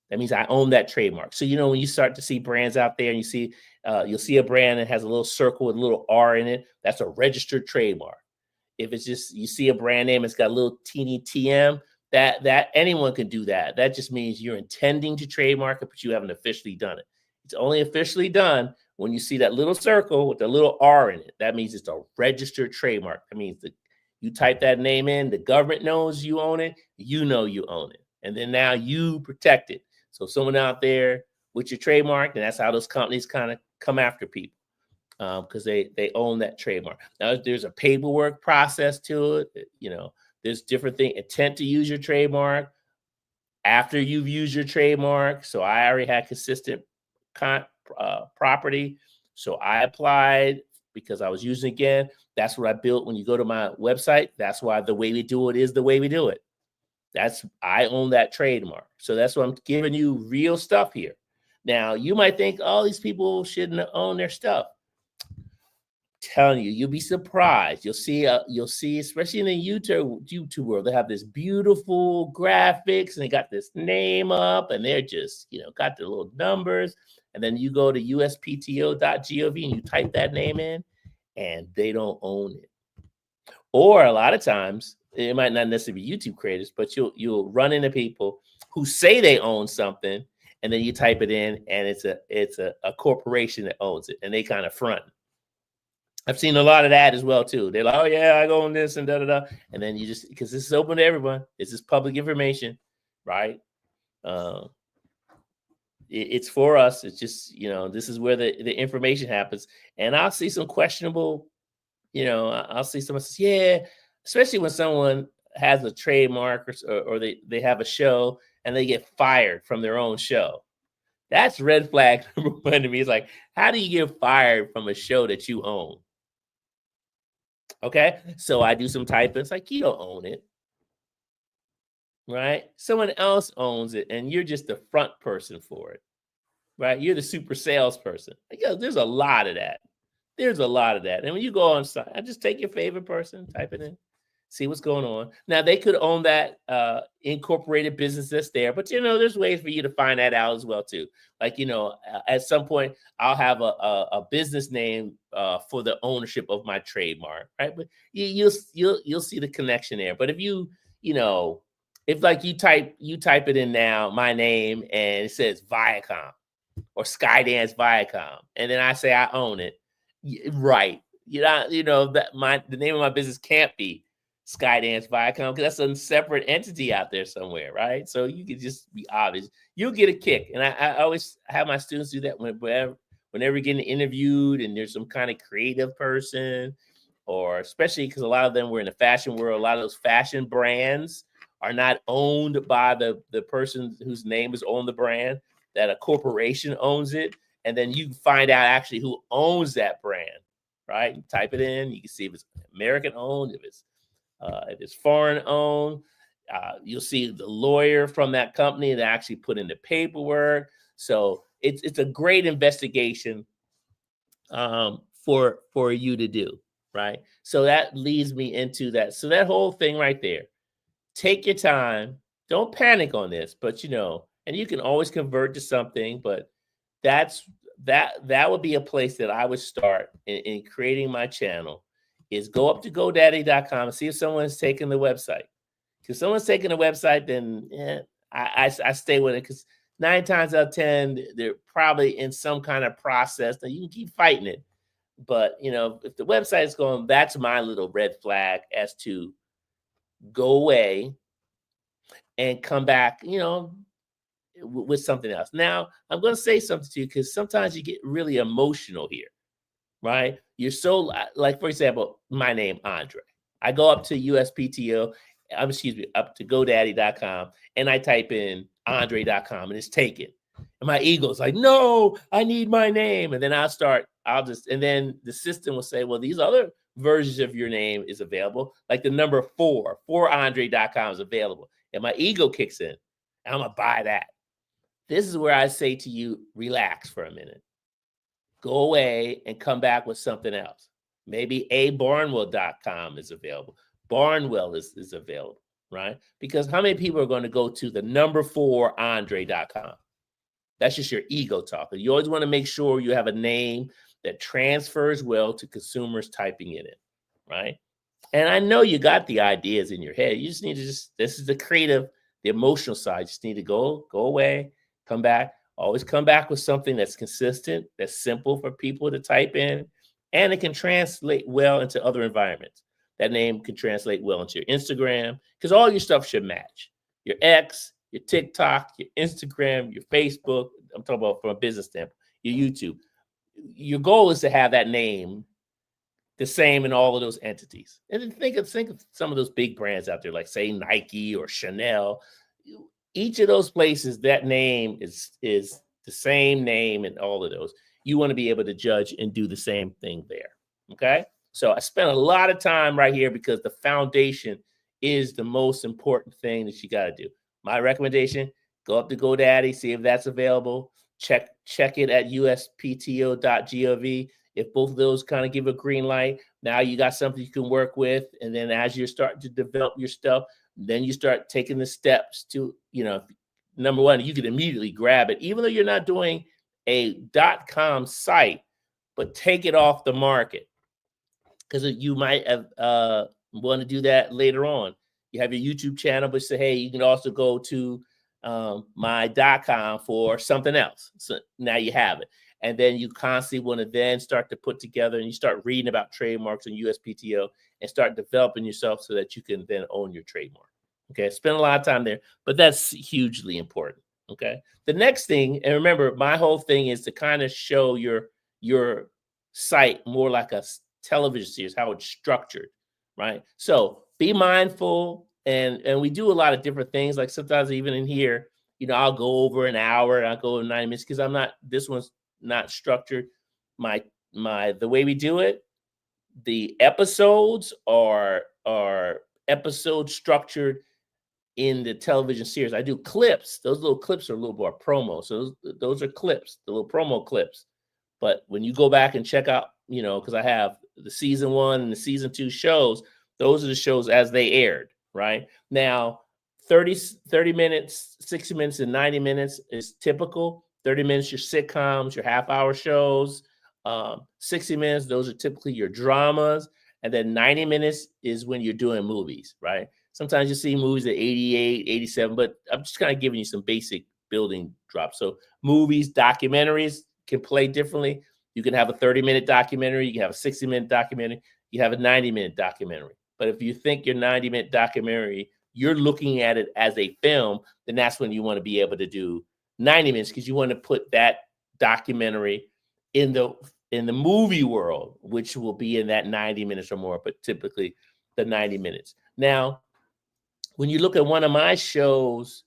That means I own that trademark. So, when you start to see brands out there and you'll see a brand that has a little circle with a little R in it, that's a registered trademark. If it's just, you see a brand name, it's got a little teeny TM, that anyone can do that. That just means you're intending to trademark it, but you haven't officially done it. It's only officially done when you see that little circle with the little R in it. That means it's a registered trademark. That means that you type that name in, the government knows you own it, you know you own it. And then now you protect it. So someone out there with your trademark, and that's how those companies kind of come after people, because they own that trademark. Now, there's a paperwork process to it. There's different things. Intent to use your trademark after you've used your trademark. So I already had consistent property. So I applied because I was using it again. That's what I built. When you go to my website, that's why the way we do it is the way we do it. I own that trademark. So that's why I'm giving you real stuff here. Now, you might think, oh, these people shouldn't own their stuff. I'm telling you, you'll be surprised. You'll see, especially in the YouTube world, they have this beautiful graphics and they got this name up and they're just, got the little numbers. And then you go to uspto.gov and you type that name in and they don't own it. Or a lot of times, it might not necessarily be YouTube creators, but you'll run into people who say they own something, and then you type it in, and it's a corporation that owns it, and they kind of front. I've seen a lot of that as well too. They're like, "Oh yeah, I own this," and da da da, and then because this is open to everyone, this is public information, right? It's for us. It's just this is where the information happens, and I'll see some questionable. I'll see someone says, yeah. Especially when someone has a trademark or they have a show and they get fired from their own show. That's red flag number one to me. It's like, how do you get fired from a show that you own? Okay, so I do some typing. It's like, you don't own it, right? Someone else owns it, and you're just the front person for it, right? You're the super salesperson. There's a lot of that. There's a lot of that. And when you go on site, I just take your favorite person, type it in. see what's going on. Now they could own that incorporated business that's there, but there's ways for you to find that out as well too. Like at some point I'll have a business name for the ownership of my trademark, right? But you'll see the connection there. But if if like you type it in now, my name, and it says Viacom or Skydance Viacom, and then I say I own it, right? That the name of my business can't be Skydance Viacom because that's a separate entity out there somewhere, right? So you can just be obvious. You'll get a kick, and I always have my students do that whenever you're getting interviewed, and there's some kind of creative person, or especially because a lot of them were in the fashion world. A lot of those fashion brands are not owned by the person whose name is on the brand. That a corporation owns it, and then you find out actually who owns that brand, right? You type it in, you can see if it's American owned, if it's foreign owned. You'll see the lawyer from that company that actually put in the paperwork. So it's a great investigation for you to do, right? So that leads me into that. So that whole thing right there. Take your time. Don't panic on this, but and you can always convert to something, but that would be a place that I would start in creating my channel, is go up to GoDaddy.com and see if someone's taken the website. If someone's taking the website, then I stay with it, because 9 times out of 10, they're probably in some kind of process. Now you can keep fighting it, but if the website is going, that's my little red flag as to go away and come back, with something else. Now, I'm going to say something to you, because sometimes you get really emotional here, right? You're so, like, for example, my name, Andre. I go up to USPTO, up to GoDaddy.com, and I type in Andre.com, and it's taken. And my ego's like, no, I need my name. And then and then the system will say, well, these other versions of your name is available. Like the number 4 Andre.com is available. And my ego kicks in. And I'm going to buy that. This is where I say to you, relax for a minute. Go away and come back with something else. Maybe Barnwell.com is available. Barnwell is available, right? Because how many people are going to go to the number 4 Andre.com? That's just your ego talking. You always want to make sure you have a name that transfers well to consumers typing it in, right? And I know you got the ideas in your head. You just need to this is the creative, the emotional side. You just need to go away, come back, always come back with something that's consistent, that's simple for people to type in, and it can translate well into other environments. That name can translate well into your Instagram, because all your stuff should match. Your X, your TikTok, your Instagram, your Facebook. I'm talking about from a business standpoint, your YouTube. Your goal is to have that name the same in all of those entities. And then think of some of those big brands out there, like say Nike or Chanel. Each of those places, that name is the same name in all of those. You want to be able to judge and do the same thing there. Okay. So I spent a lot of time right here, because the foundation is the most important thing that you got to do. My recommendation, go up to GoDaddy, see if that's available. Check it at uspto.gov. If both of those kind of give a green light, now you got something you can work with. And then as you're starting to develop your stuff, then you start taking the steps to, number one, you can immediately grab it, even though you're not doing a .com site, but take it off the market, because you might have want to do that later on. You have your YouTube channel, but say, hey, you can also go to my .com for something else. So now you have it. And then you constantly want to then start to put together, and you start reading about trademarks and USPTO and start developing yourself so that you can then own your trademark. Okay. Spend a lot of time there, but that's hugely important. Okay. The next thing, and remember, my whole thing is to kind of show your site more like a television series, how it's structured, right? So be mindful, and we do a lot of different things. Like sometimes even in here, I'll go over an hour, and I'll go over 9 minutes, because this one's not structured. The way we do it, the episodes are episode structured in the television series. I do clips. Those little clips are a little more promo. So those are clips, the little promo clips. But when you go back and check out, because I have the season 1 and the season 2 shows, Those are the shows as they aired, right? Now, 30 minutes, 60 minutes, and 90 minutes is typical. 30 minutes, your sitcoms, your half-hour shows. 60 minutes, those are typically your dramas. And then 90 minutes is when you're doing movies, right? Sometimes you see movies at 88, 87, but I'm just kind of giving you some basic building drops. So movies, documentaries can play differently. You can have a 30-minute documentary. You can have a 60-minute documentary. You have a 90-minute documentary. But if you think your 90-minute documentary, you're looking at it as a film, then that's when you want to be able to do 90 minutes, because you want to put that documentary in the movie world, which will be in that 90 minutes or more, but typically the 90 minutes. Now, when you look at one of my shows,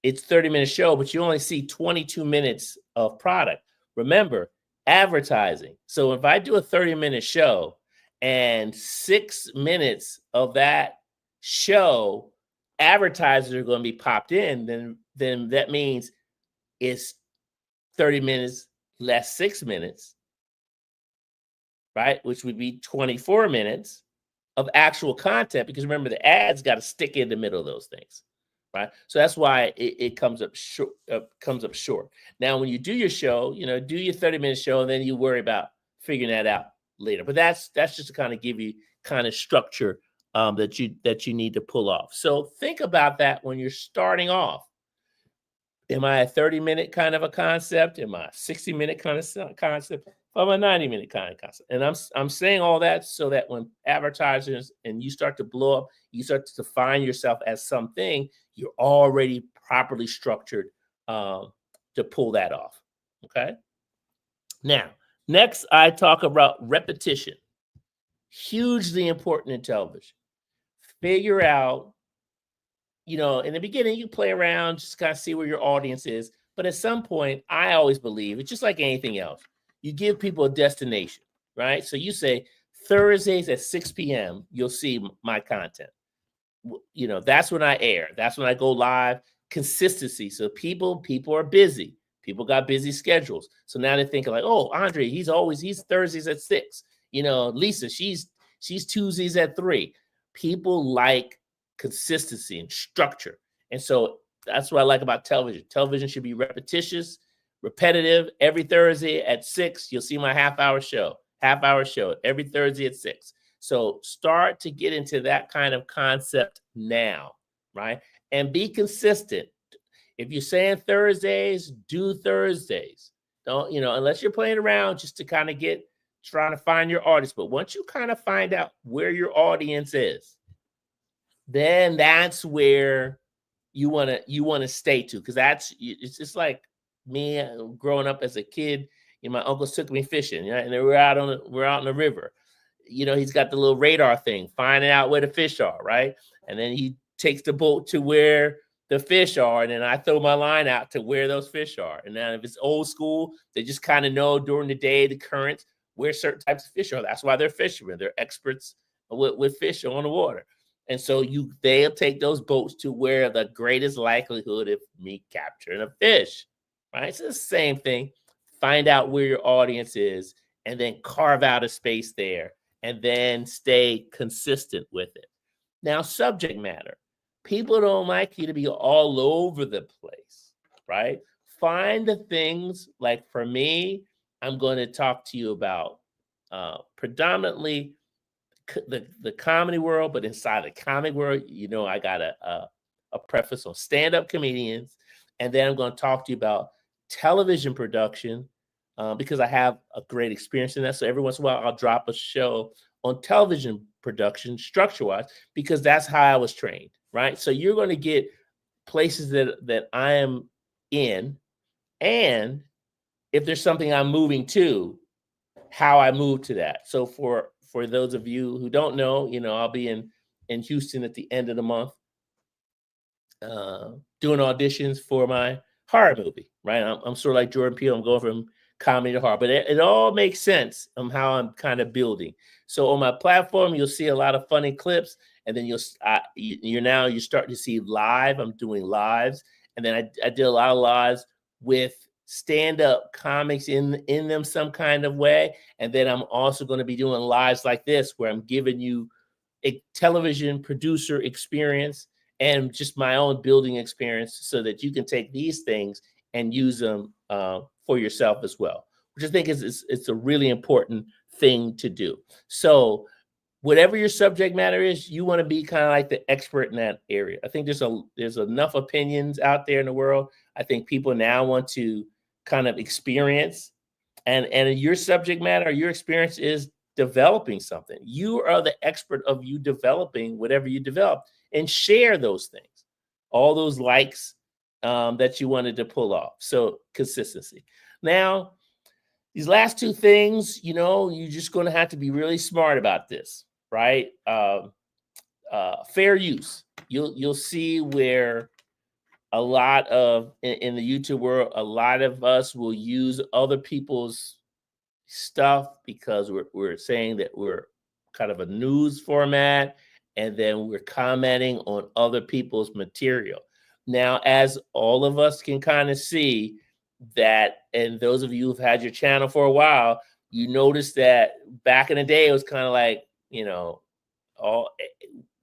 it's 30-minute show, but you only see 22 minutes of product. Remember, advertising. So if I do a 30-minute show and 6 minutes of that show, advertisers are going to be popped in, then that means it's 30 minutes less 6 minutes, right? Which would be 24 minutes of actual content, because remember, the ads got to stick in the middle of those things, right? So that's why it comes up short. Now, when you do your show, do your 30-minute show, and then you worry about figuring that out later. But that's just to kind of give you kind of structure that you need to pull off. So think about that when you're starting off. Am I a 30-minute kind of a concept? Am I a 60-minute kind of concept? Am I a 90-minute kind of concept? And I'm saying all that so that when advertisers and you start to blow up, you start to define yourself as something, you're already properly structured to pull that off. Okay. Now, next I talk about repetition. Hugely important in television. Figure out, in the beginning, you play around, just kind of see where your audience is. But at some point, I always believe it's just like anything else. You give people a destination, right? So you say Thursdays at 6 p.m., you'll see my content. That's when I air. That's when I go live. Consistency. So people are busy. People got busy schedules. So now they're thinking like, oh, Andre, he's Thursdays at 6. Lisa, she's Tuesdays at 3. People like consistency and structure. And so that's what I like about television. Television should be repetitious, repetitive. Every Thursday at 6, you'll see my half-hour show every Thursday at 6. So start to get into that kind of concept now, right? And be consistent. If you're saying Thursdays, do Thursdays. Don't, unless you're playing around just to kind of trying to find your audience. But once you kind of find out where your audience is, then that's where you want to stay to, because it's just like me growing up as a kid. My uncles took me fishing, and we're out in the river. He's got the little radar thing, finding out where the fish are, right? And then he takes the boat to where the fish are, and then I throw my line out to where those fish are. And then if it's old school, they just kind of know during the day, the currents, where certain types of fish are. That's why they're fishermen. They're experts with fish on the water. And so they'll take those boats to where the greatest likelihood of me capturing a fish, right? It's the same thing. Find out where your audience is, and then carve out a space there, and then stay consistent with it. Now, subject matter. People don't like you to be all over the place, right? Find the things, like for me, I'm going to talk to you about predominantly the comedy world, but inside the comic world, I got a preface on stand-up comedians, and then I'm going to talk to you about television production because I have a great experience in that. So every once in a while, I'll drop a show on television production structure-wise, because that's how I was trained, right? So you're going to get places that I am in, and if there's something I'm moving to, how I move to that. So for those of you who don't know, I'll be in Houston at the end of the month doing auditions for my horror movie, right? I'm sort of like Jordan Peele. I'm going from comedy to horror, but it all makes sense on how I'm kind of building. So on my platform, you'll see a lot of funny clips, and then you're starting to see live. I'm doing lives, and then I did a lot of lives with stand-up comics in them some kind of way. And then I'm also going to be doing lives like this, where I'm giving you a television producer experience and just my own building experience, so that you can take these things and use them for yourself as well, which I think is it's a really important thing to do. So whatever your subject matter is, you want to be kind of like the expert in that area. I think there's enough opinions out there in the world. I think people now want to kind of experience, and your subject matter, your experience is developing something. You are the expert of you developing whatever you develop, and share those things, all those likes that you wanted to pull off. So consistency. Now, these last two things, you're just going to have to be really smart about this, right? Fair use. You'll see where a lot of in the YouTube world, a lot of us will use other people's stuff because we're saying that we're kind of a news format, and then we're commenting on other people's material. Now, as all of us can kind of see that, and those of you who've had your channel for a while, you notice that back in the day, it was kind of like, it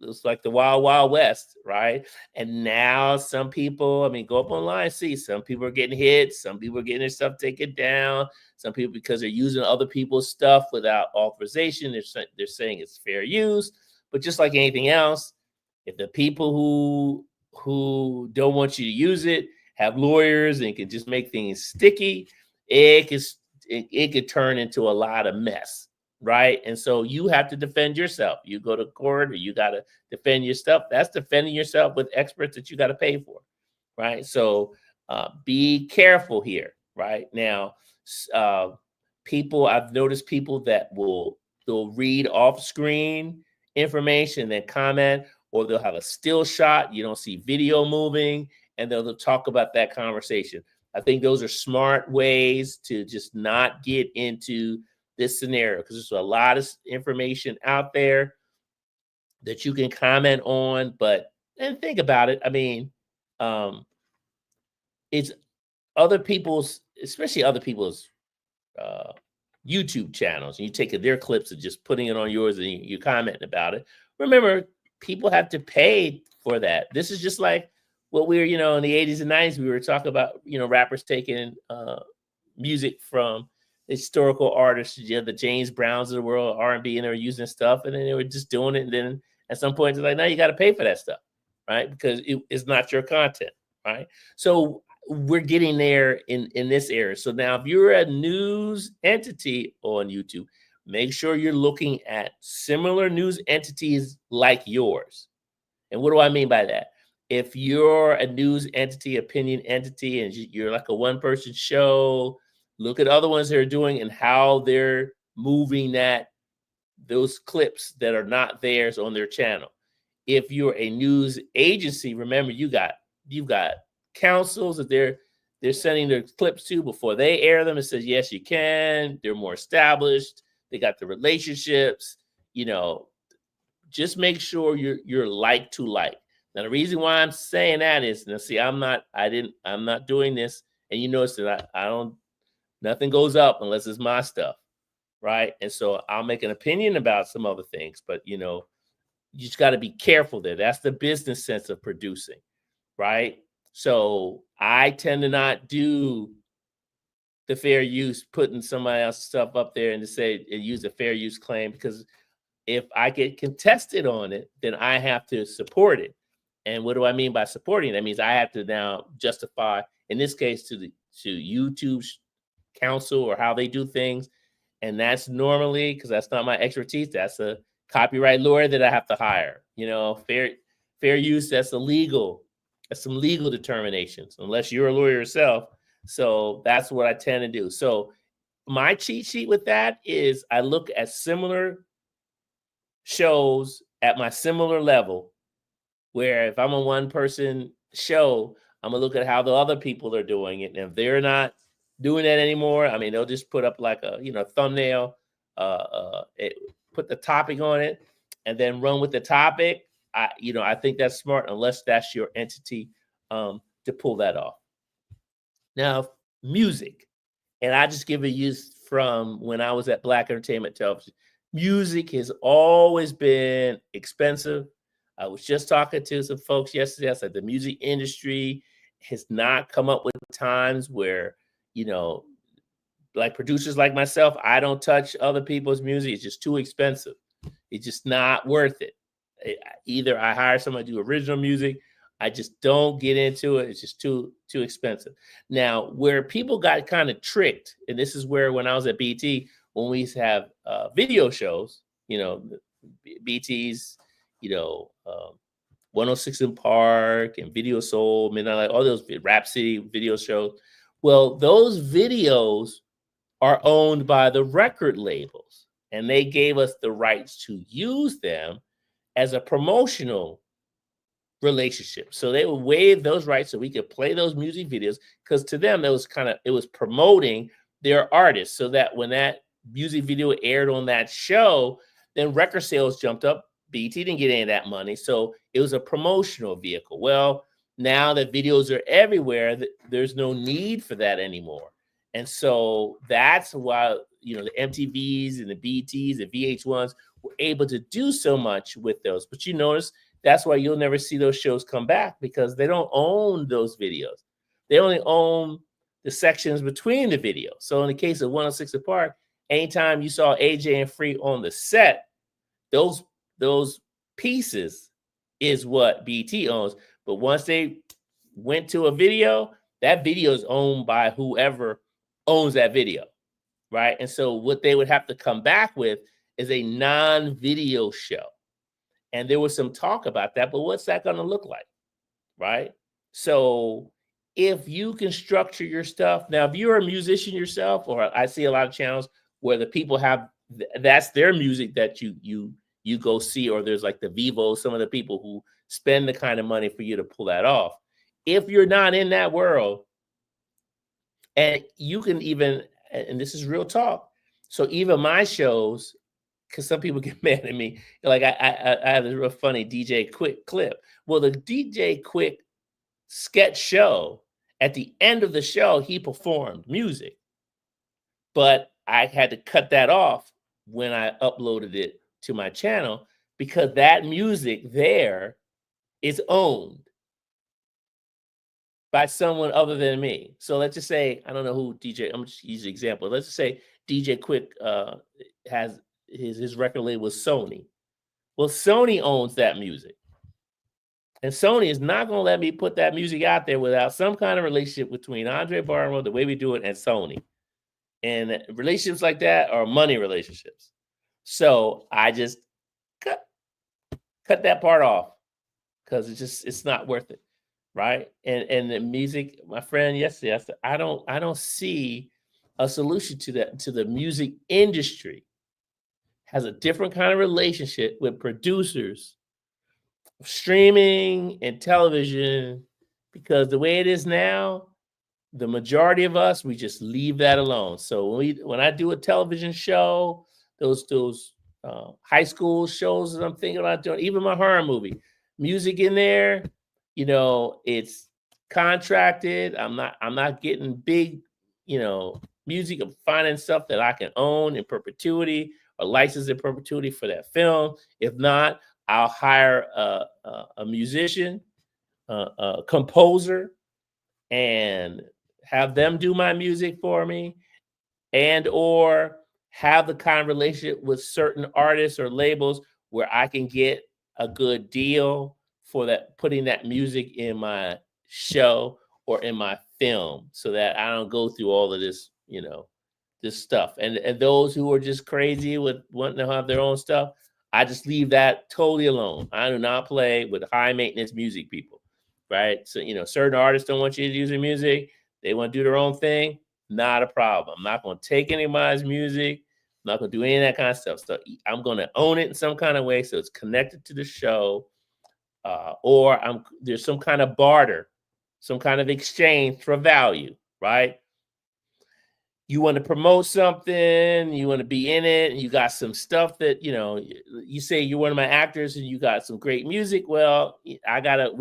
was like the wild, wild west, right? And now some people, go up online, see some people are getting hit, some people are getting their stuff taken down, some people, because they're using other people's stuff without authorization, they're saying it's fair use. But just like anything else, if the people who don't want you to use it have lawyers and can just make things sticky, it could turn into a lot of mess, right? And so you have to defend yourself. You go to court, or you got to defend your stuff. That's defending yourself with experts that you got to pay for, right? So be careful here, right? Now, I've noticed people that they'll read off-screen information, then comment, or they'll have a still shot. You don't see video moving, and they'll talk about that conversation. I think those are smart ways to just not get into this scenario, because there's a lot of information out there that you can comment on, and think about it. It's other people's, especially other people's YouTube channels, and you take their clips and just putting it on yours, and you commenting about it. Remember, people have to pay for that. This is just like what we were, in the 80s and 90s, we were talking about, rappers taking music from historical artists, the James Browns of the world, R&B, and they were using stuff, and then they were just doing it. And then at some point, it's like, now you got to pay for that stuff, right? Because it's not your content, right? So we're getting there in this area. So now, if you're a news entity on YouTube, make sure you're looking at similar news entities like yours. And what do I mean by that? If you're a news entity, opinion entity, and you're like a one-person show, look at other ones that are doing and how they're moving those clips that are not theirs on their channel. If you're a news agency, remember you've got counsels that they're sending their clips to before they air them. It says, yes, you can. They're more established. They got the relationships. Just make sure you're like to like. Now, the reason why I'm saying that is, now see, I'm not doing this, and you notice that I don't, nothing goes up unless it's my stuff, right? And so I'll make an opinion about some other things, but you just got to be careful there. That's the business sense of producing, right? So I tend to not do the fair use, putting somebody else's stuff up there and to say and use a fair use claim, because if I get contested on it, then I have to support it. And what do I mean by supporting? That means I have to now justify, in this case, to YouTube's counsel or how they do things. And that's normally, because that's not my expertise, that's a copyright lawyer that I have to hire. Fair use, that's some legal determinations, unless you're a lawyer yourself. So that's what I tend to do. So my cheat sheet with that is I look at similar shows at my similar level, where if I'm a one-person show, I'm gonna look at how the other people are doing it. And if they're not doing that anymore, they'll just put up like a thumbnail, put the topic on it, and then run with the topic. I think that's smart, unless that's your entity, to pull that off. Now, music, and I just give a use from when I was at Black Entertainment Television. Music has always been expensive. I was just talking to some folks yesterday. I said the music industry has not come up with times where, you know, like producers like myself, I don't touch other people's music. It's just too expensive. It's just not worth it. Either I hire someone to do original music. I just don't get into it. It's just too expensive. Now, where people got kind of tricked, and this is where when I was at BT, when we used to have video shows, you know, BT's, you know, 106 in Park and Video Soul, Midnight Light, all those Rhapsody video shows. Well, those videos are owned by the record labels, and they gave us the rights to use them as a promotional relationship. So they would waive those rights so we could play those music videos, because to them it was promoting their artists, so that when that music video aired on that show, then record sales jumped up. BT didn't get any of that money, so it was a promotional vehicle. Well, now that videos are everywhere, there's no need for that anymore. And so that's why, you know, the MTVs and the BTs and VH1s were able to do so much with those. But you notice that's why you'll never see those shows come back, because they don't own those videos. They only own the sections between the videos. So in the case of 106 Park, anytime you saw AJ and Free on the set, those pieces is what BT owns. But once they went to a video, that video is owned by whoever owns that video, right? And so what they would have to come back with is a non-video show. And there was some talk about that, but what's that going to look like, right? So if you can structure your stuff, now if you're a musician yourself, or I see a lot of channels where the people have that's their music that you go see, or there's like the Vivo, some of the people who spend the kind of money for you to pull that off. If you're not in that world, and you can even, and this is real talk, so even my shows, because some people get mad at me, like I have this real funny DJ Quick clip. Well, the DJ Quick sketch show, at the end of the show, he performed music, but I had to cut that off when I uploaded it to my channel, because that music there is owned by someone other than me. So let's just say, I don't know who DJ, I'm just use an example. Let's just say DJ Quick has his record label was Sony. Well, Sony owns that music. And Sony is not going to let me put that music out there without some kind of relationship between Andre Barnwell, the way we do it, and Sony. And relationships like that are money relationships. So I just cut that part off, because it's not worth it, right? And the music, my friend yesterday, I said, I don't see a solution to that. To the music industry has a different kind of relationship with producers, streaming and television, because the way it is now, the majority of us, we just leave that alone. So when I do a television show, those high school shows that I'm thinking about doing, even my horror movie, music in there, you know, it's contracted. I'm not getting big, you know, music. I'm finding stuff that I can own in perpetuity or license in perpetuity for that film. If not, I'll hire a musician, a composer, and have them do my music for me, and or have the kind of relationship with certain artists or labels where I can get a good deal for that, putting that music in my show or in my film, so that I don't go through all of this, you know, this stuff. And those who are just crazy with wanting to have their own stuff, I just leave that totally alone. I do not play with high maintenance music people, right? So, you know, certain artists don't want you to use their music. They want to do their own thing. Not a problem. I'm not going to take anybody's music. I'm not going to do any of that kind of stuff. So I'm going to own it in some kind of way, so it's connected to the show, or there's some kind of barter, some kind of exchange for value, right? You want to promote something, you want to be in it, and you got some stuff that, you know, you say you're one of my actors and you got some great music. Well, we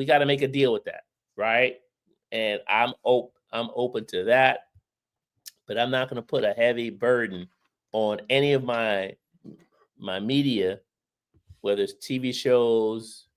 got to make a deal with that, right? And I'm open to that, but I'm not going to put a heavy burden on any of my my media, whether it's TV shows,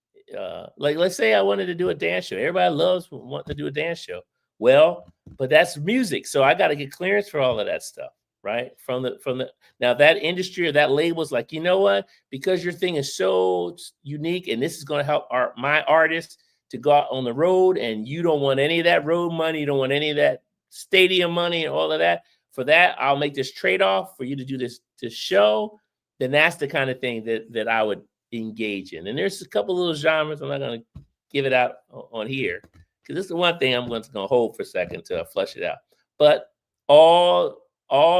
like let's say I wanted to do a dance show. Everybody loves wanting to do a dance show. Well, but that's music, so I got to get clearance for all of that stuff, right? From the now that industry or that label is like, you know what? Because your thing is so unique, and this is going to help my artists to go out on the road, and you don't want any of that road money, you don't want any of that stadium money and all of that. For that, I'll make this trade-off for you to do this show. Then that's the kind of thing that I would engage in. And there's a couple little genres. I'm not going to give it out on here because this is the one thing I'm going to hold for a second to flush it out. But all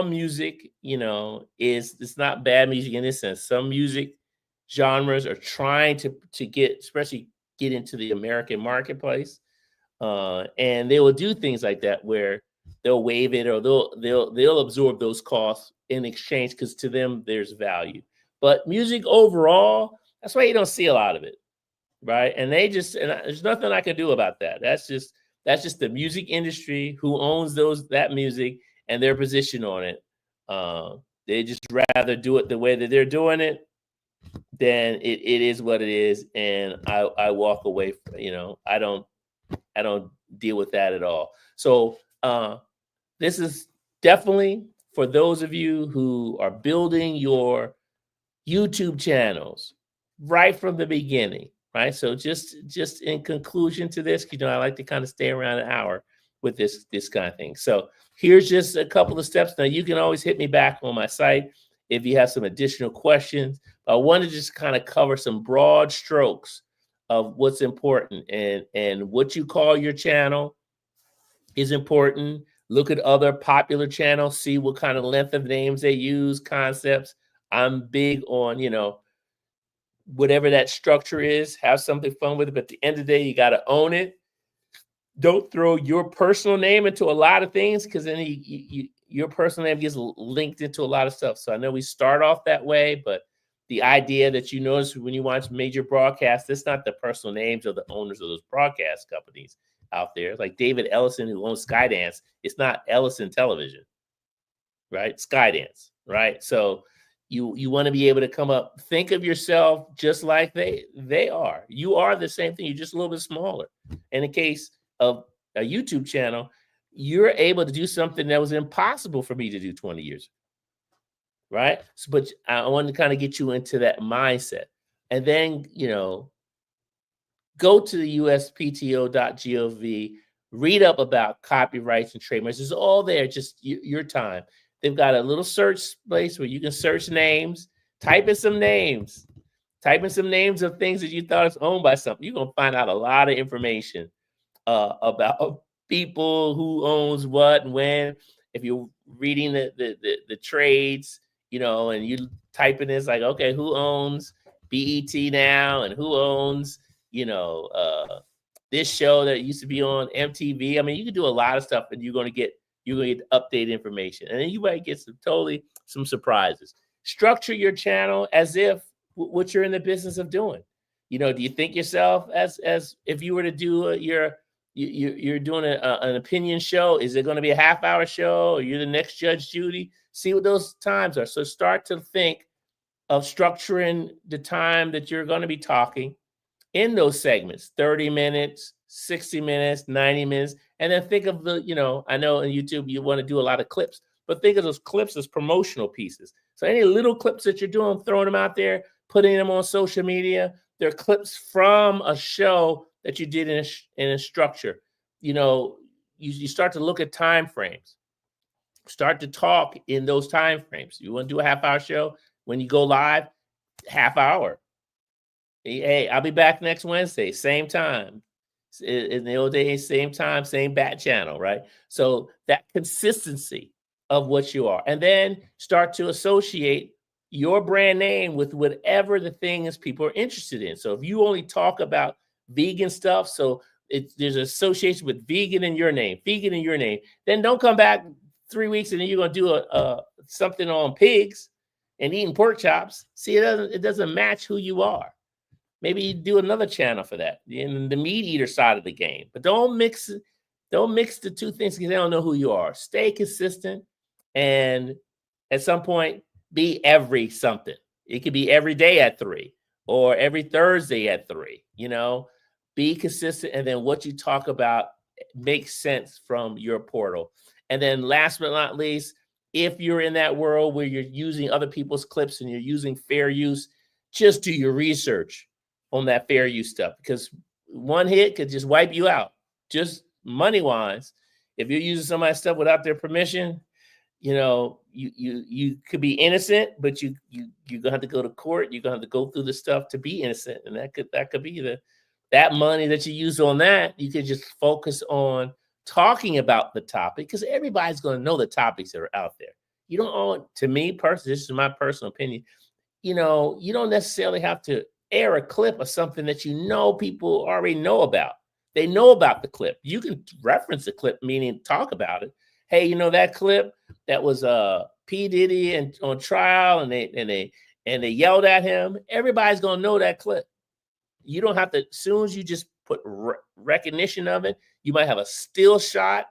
music, it's not bad music in this sense. Some music genres are trying to get, especially get into the American marketplace, and they will do things like that where they'll waive it or they'll absorb those costs in exchange because to them there's value. But music overall, that's why you don't see a lot of it, right? And there's nothing I can do about that. That's just the music industry who owns that music and their position on it. They just rather do it the way that they're doing it than it is what it is. And I walk away from, I don't deal with that at all. So this is definitely for those of you who are building your YouTube channels right from the beginning, right? So just in conclusion to this, I like to kind of stay around an hour with this kind of thing. So here's just a couple of steps. Now you can always hit me back on my site if you have some additional questions. I want to just kind of cover some broad strokes of what's important, and what you call your channel is important. Look at other popular channels, see what kind of length of names they use, concepts. I'm big on, whatever that structure is, have something fun with it. But at the end of the day, you got to own it. Don't throw your personal name into a lot of things because then your personal name gets linked into a lot of stuff. So I know we start off that way, but the idea that you notice when you watch major broadcasts, it's not the personal names of the owners of those broadcast companies out there. Like David Ellison, who owns Skydance, it's not Ellison Television, right? Skydance, right? So you want to be able to come up, think of yourself just like they are. You are the same thing. You're just a little bit smaller. In the case of a YouTube channel, you're able to do something that was impossible for me to do 20 years ago, right? So, but I want to kind of get you into that mindset. And then, go to the uspto.gov, read up about copyrights and trademarks. It's all there, just your time. They've got a little search place where you can search names, type in some names of things that you thought is owned by something. You're going to find out a lot of information about people, who owns what and when. If you're reading the trades, and you type in this, like, okay, who owns BET now and who owns, this show that used to be on MTV. I mean, you can do a lot of stuff, and you're going to get updated information, and then you might get some surprises. Structure your channel as if what you're in the business of doing. Do you think yourself as if you were to do you're doing an opinion show? Is it going to be a half-hour show, or you're the next Judge Judy? See what those times are. So start to think of structuring the time that you're going to be talking in those segments, 30 minutes, 60 minutes, 90 minutes. And then think of I know in YouTube you want to do a lot of clips, but think of those clips as promotional pieces. So any little clips that you're doing, throwing them out there, putting them on social media, they're clips from a show that you did in a structure. You start to look at time frames. Start to talk in those time frames. You want to do a half-hour show? When you go live, half hour. Hey, I'll be back next Wednesday, same time. In the old days, same time, same bat channel, right? So that consistency of what you are. And then start to associate your brand name with whatever the thing is people are interested in. So if you only talk about vegan stuff, so there's an association with vegan in your name, then don't come back 3 weeks and then you're going to do something on pigs and eating pork chops. See, it doesn't match who you are. Maybe you do another channel for that, in the meat eater side of the game. But don't mix the two things because they don't know who you are. Stay consistent, and at some point, be every something. It could be every day at 3 or every Thursday at 3. Be consistent, and then what you talk about makes sense from your portal. And then last but not least, if you're in that world where you're using other people's clips and you're using fair use, just do your research on that fair use stuff, because one hit could just wipe you out, just money wise. If you're using somebody's stuff without their permission, you could be innocent, but you're gonna have to go to court. You're gonna have to go through the stuff to be innocent, and that could be that money that you use on that. You could just focus on talking about the topic, because everybody's going to know the topics that are out there. You don't own, to me personally, this is my personal opinion, you don't necessarily have to air a clip of something that people already know about. They know about the clip. You can reference the clip, meaning talk about it. Hey, that clip that was P. Diddy and on trial, and they yelled at him. Everybody's going to know that clip. You don't have to, as soon as you just put recognition of it, you might have a still shot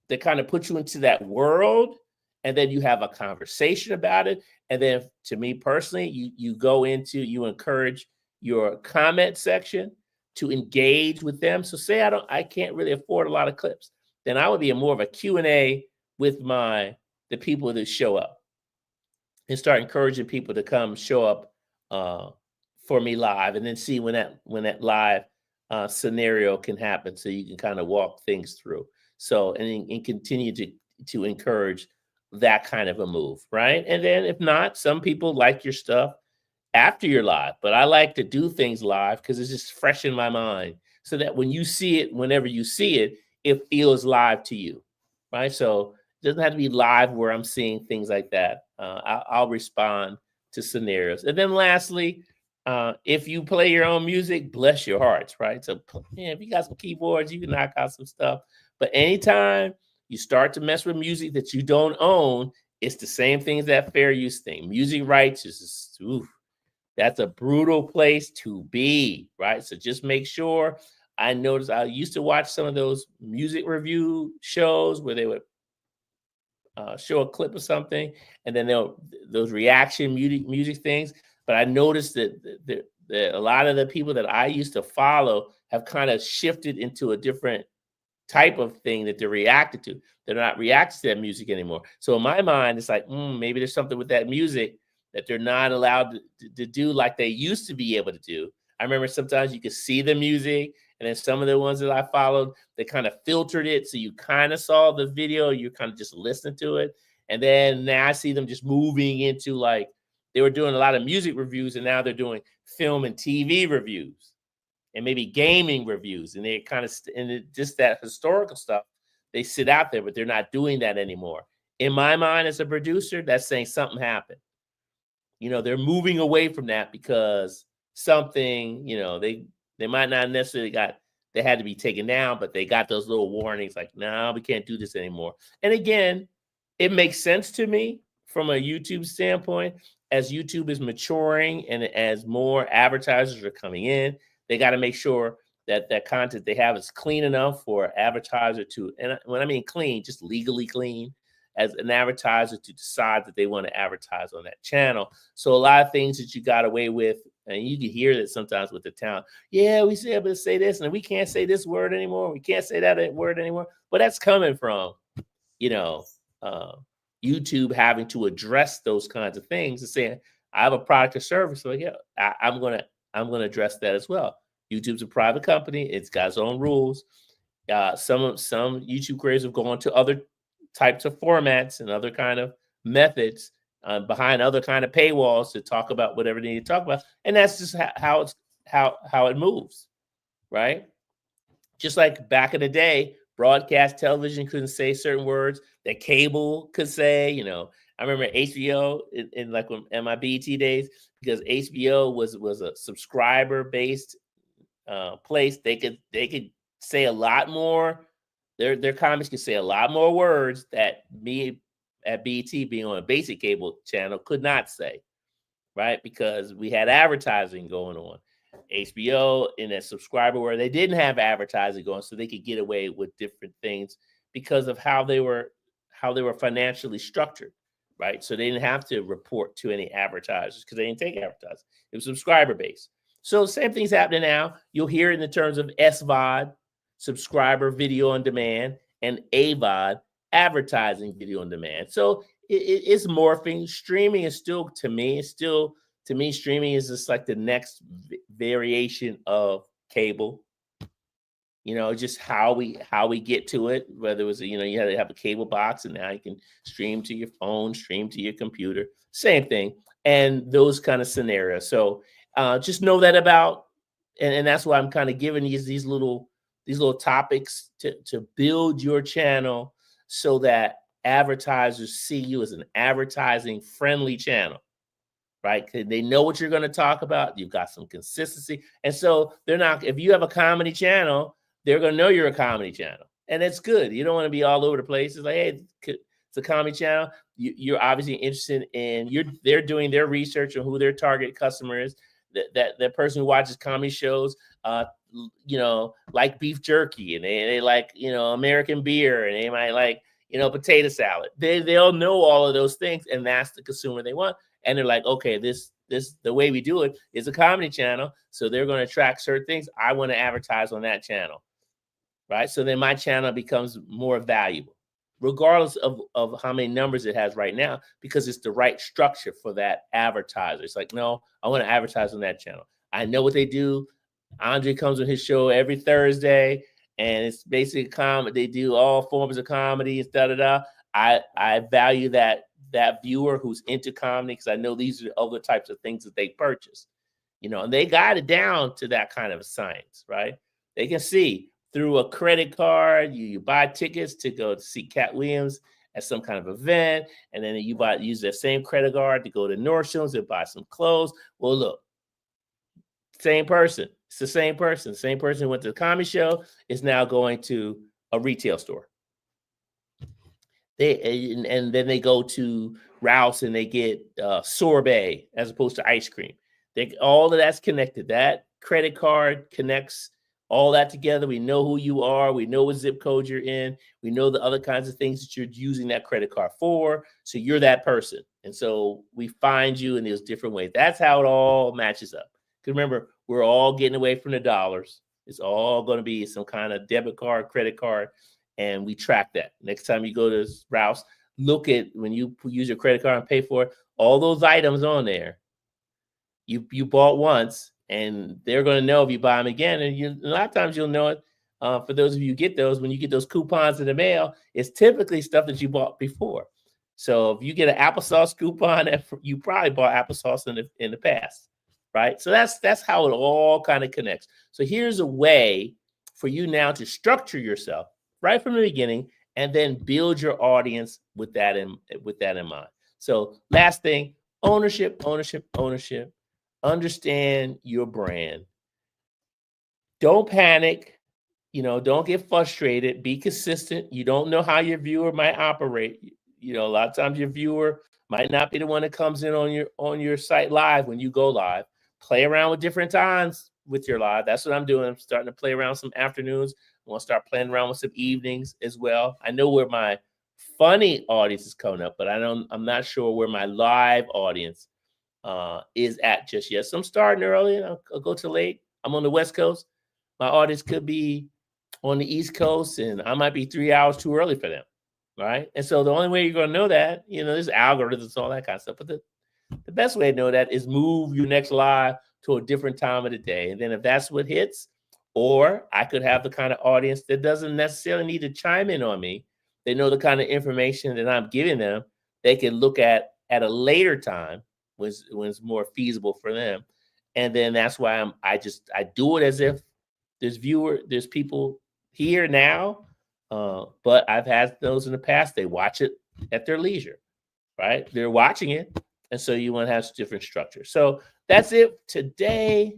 that kind of puts you into that world, and then you have a conversation about it. And then, to me personally, you encourage your comment section to engage with them. So say I can't really afford a lot of clips, then I would be more of a Q&A with the people that show up, and start encouraging people to come show up for me live, and then see when that live scenario can happen, so you can kind of walk things through. So and continue to encourage that kind of a move, right? And then if not, some people like your stuff after you're live, but I like to do things live because it's just fresh in my mind, so that when you see it, whenever you see it, it feels live to you, right? So it doesn't have to be live where I'm seeing things like that. I'll respond to scenarios. And then lastly, if you play your own music, bless your hearts, right? So if you got some keyboards, you can knock out some stuff. But anytime you start to mess with music that you don't own, it's the same thing as that fair use thing. Music rights is that's a brutal place to be, right? So just make sure. I noticed I used to watch some of those music review shows where they would show a clip of something, and then those reaction music things. But I noticed that a lot of the people that I used to follow have kind of shifted into a different type of thing that they're reacted to. They're not reacting to that music anymore. So in my mind, it's like, maybe there's something with that music that they're not allowed to do like they used to be able to do. I remember sometimes you could see the music, and then some of the ones that I followed, they kind of filtered it, so you kind of saw the video, you kind of just listened to it. And then now I see them just moving into, like, they were doing a lot of music reviews, and now they're doing film and TV reviews, and maybe gaming reviews, and they kind of just that historical stuff. They sit out there, but they're not doing that anymore. In my mind, as a producer, that's saying something happened. They're moving away from that because something, they might not necessarily they had to be taken down, but they got those little warnings like, no, we can't do this anymore. And again, it makes sense to me from a YouTube standpoint. As YouTube is maturing and as more advertisers are coming in, they got to make sure that that content they have is clean enough for advertiser to, and when I mean clean, just legally clean, as an advertiser to decide that they want to advertise on that channel. So a lot of things that you got away with, and you can hear that sometimes with the town. Yeah, we should be able to say this, and we can't say this word anymore. We can't say that word anymore. But that's coming from, YouTube having to address those kinds of things and saying, I have a product or service, so yeah, I'm gonna address that as well. YouTube's a private company; it's got its own rules. Some YouTube creators have gone to other types of formats and other kind of methods behind other kind of paywalls to talk about whatever they need to talk about, and that's just how it moves, right? Just like back in the day, broadcast television couldn't say certain words that cable could say. I remember HBO in like in my BET days, because HBO was a subscriber based place. They could say a lot more. Their comics could say a lot more words that me at BET, being on a basic cable channel, could not say, right? Because we had advertising going on. HBO in a subscriber where they didn't have advertising going, so they could get away with different things because of how they were financially structured. right? So they didn't have to report to any advertisers because they didn't take advertisers. It was subscriber based. So same thing's happening now. You'll hear it in the terms of SVOD, subscriber video on demand, and AVOD, advertising video on demand. So it's morphing. Streaming is still, to me, streaming is just like the next variation of cable. Just how we get to it, whether it was, you had to have a cable box and now you can stream to your phone, stream to your computer, same thing. And those kind of scenarios. So just know that about, and that's why I'm kind of giving these little topics to build your channel so that advertisers see you as an advertising friendly channel, right? They know what you're going to talk about. You've got some consistency. And so they're not, if you have a comedy channel, they're going to know you're a comedy channel. And it's good. You don't want to be all over the place. It's like, hey, it's a comedy channel. You're obviously interested in, they're doing their research on who their target customer is. That person who watches comedy shows, like beef jerky, and they like, American beer, and they might like, potato salad. They'll know all of those things, and that's the consumer they want. And they're like, okay, this the way we do it is a comedy channel, so they're going to attract certain things. I want to advertise on that channel, right? So then my channel becomes more valuable, regardless of how many numbers it has right now, because it's the right structure for that advertiser. It's like, no, I want to advertise on that channel. I know what they do. Andre comes on his show every Thursday, and it's basically comedy. They do all forms of comedy and da-da-da. I value that viewer who's into comedy, because I know these are other types of things that they purchase, and they got it down to that kind of a science, right? They can see through a credit card, you buy tickets to go to see Cat Williams at some kind of event, and then you use that same credit card to go to Nordstrom's and buy some clothes. Well, look, same person. It's the same person. The same person who went to the comedy show is now going to a retail store. And then they go to Rouse and they get sorbet as opposed to ice cream. All of that's connected. That credit card connects all that together. We know who you are. We know what zip code you're in. We know the other kinds of things that you're using that credit card for. So you're that person. And so we find you in those different ways. That's how it all matches up. Because remember, we're all getting away from the dollars. It's all going to be some kind of debit card, credit card, and we track that. Next time you go to Rouse, look at when you use your credit card and pay for it, all those items on there, you bought once, and they're going to know if you buy them again. And a lot of times you'll know it. For those of you who get those, when you get those coupons in the mail, it's typically stuff that you bought before. So if you get an applesauce coupon, you probably bought applesauce in the past, right? So that's how it all kind of connects. So here's a way for you now to structure yourself right from the beginning, and then build your audience with that in mind. So last thing, ownership. Understand your brand. Don't panic. Don't get frustrated. Be consistent. You don't know how your viewer might operate. A lot of times your viewer might not be the one that comes in on your site live when you go live. Play around with different times with your live. That's what I'm doing. I'm starting to play around some afternoons. I want to start playing around with some evenings as well. I know where my funny audience is coming up, but I'm not sure where my live audience is at just yet. So I'm starting early, and I'll go to late. I'm on the West Coast. My audience could be on the East Coast, and I might be 3 hours too early for them, right? And so the only way you're going to know that, there's algorithms, all that kind of stuff. But the best way to know that is move your next live to a different time of the day. And then if that's what hits, or I could have the kind of audience that doesn't necessarily need to chime in on me. They know the kind of information that I'm giving them. They can look at a later time when it's more feasible for them. And then that's why I do it as if there's people here now, but I've had those in the past. They watch it at their leisure, right? They're watching it. And so you want to have different structure. So that's it today.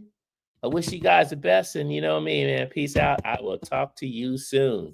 I wish you guys the best. And you know me, man. Peace out. I will talk to you soon.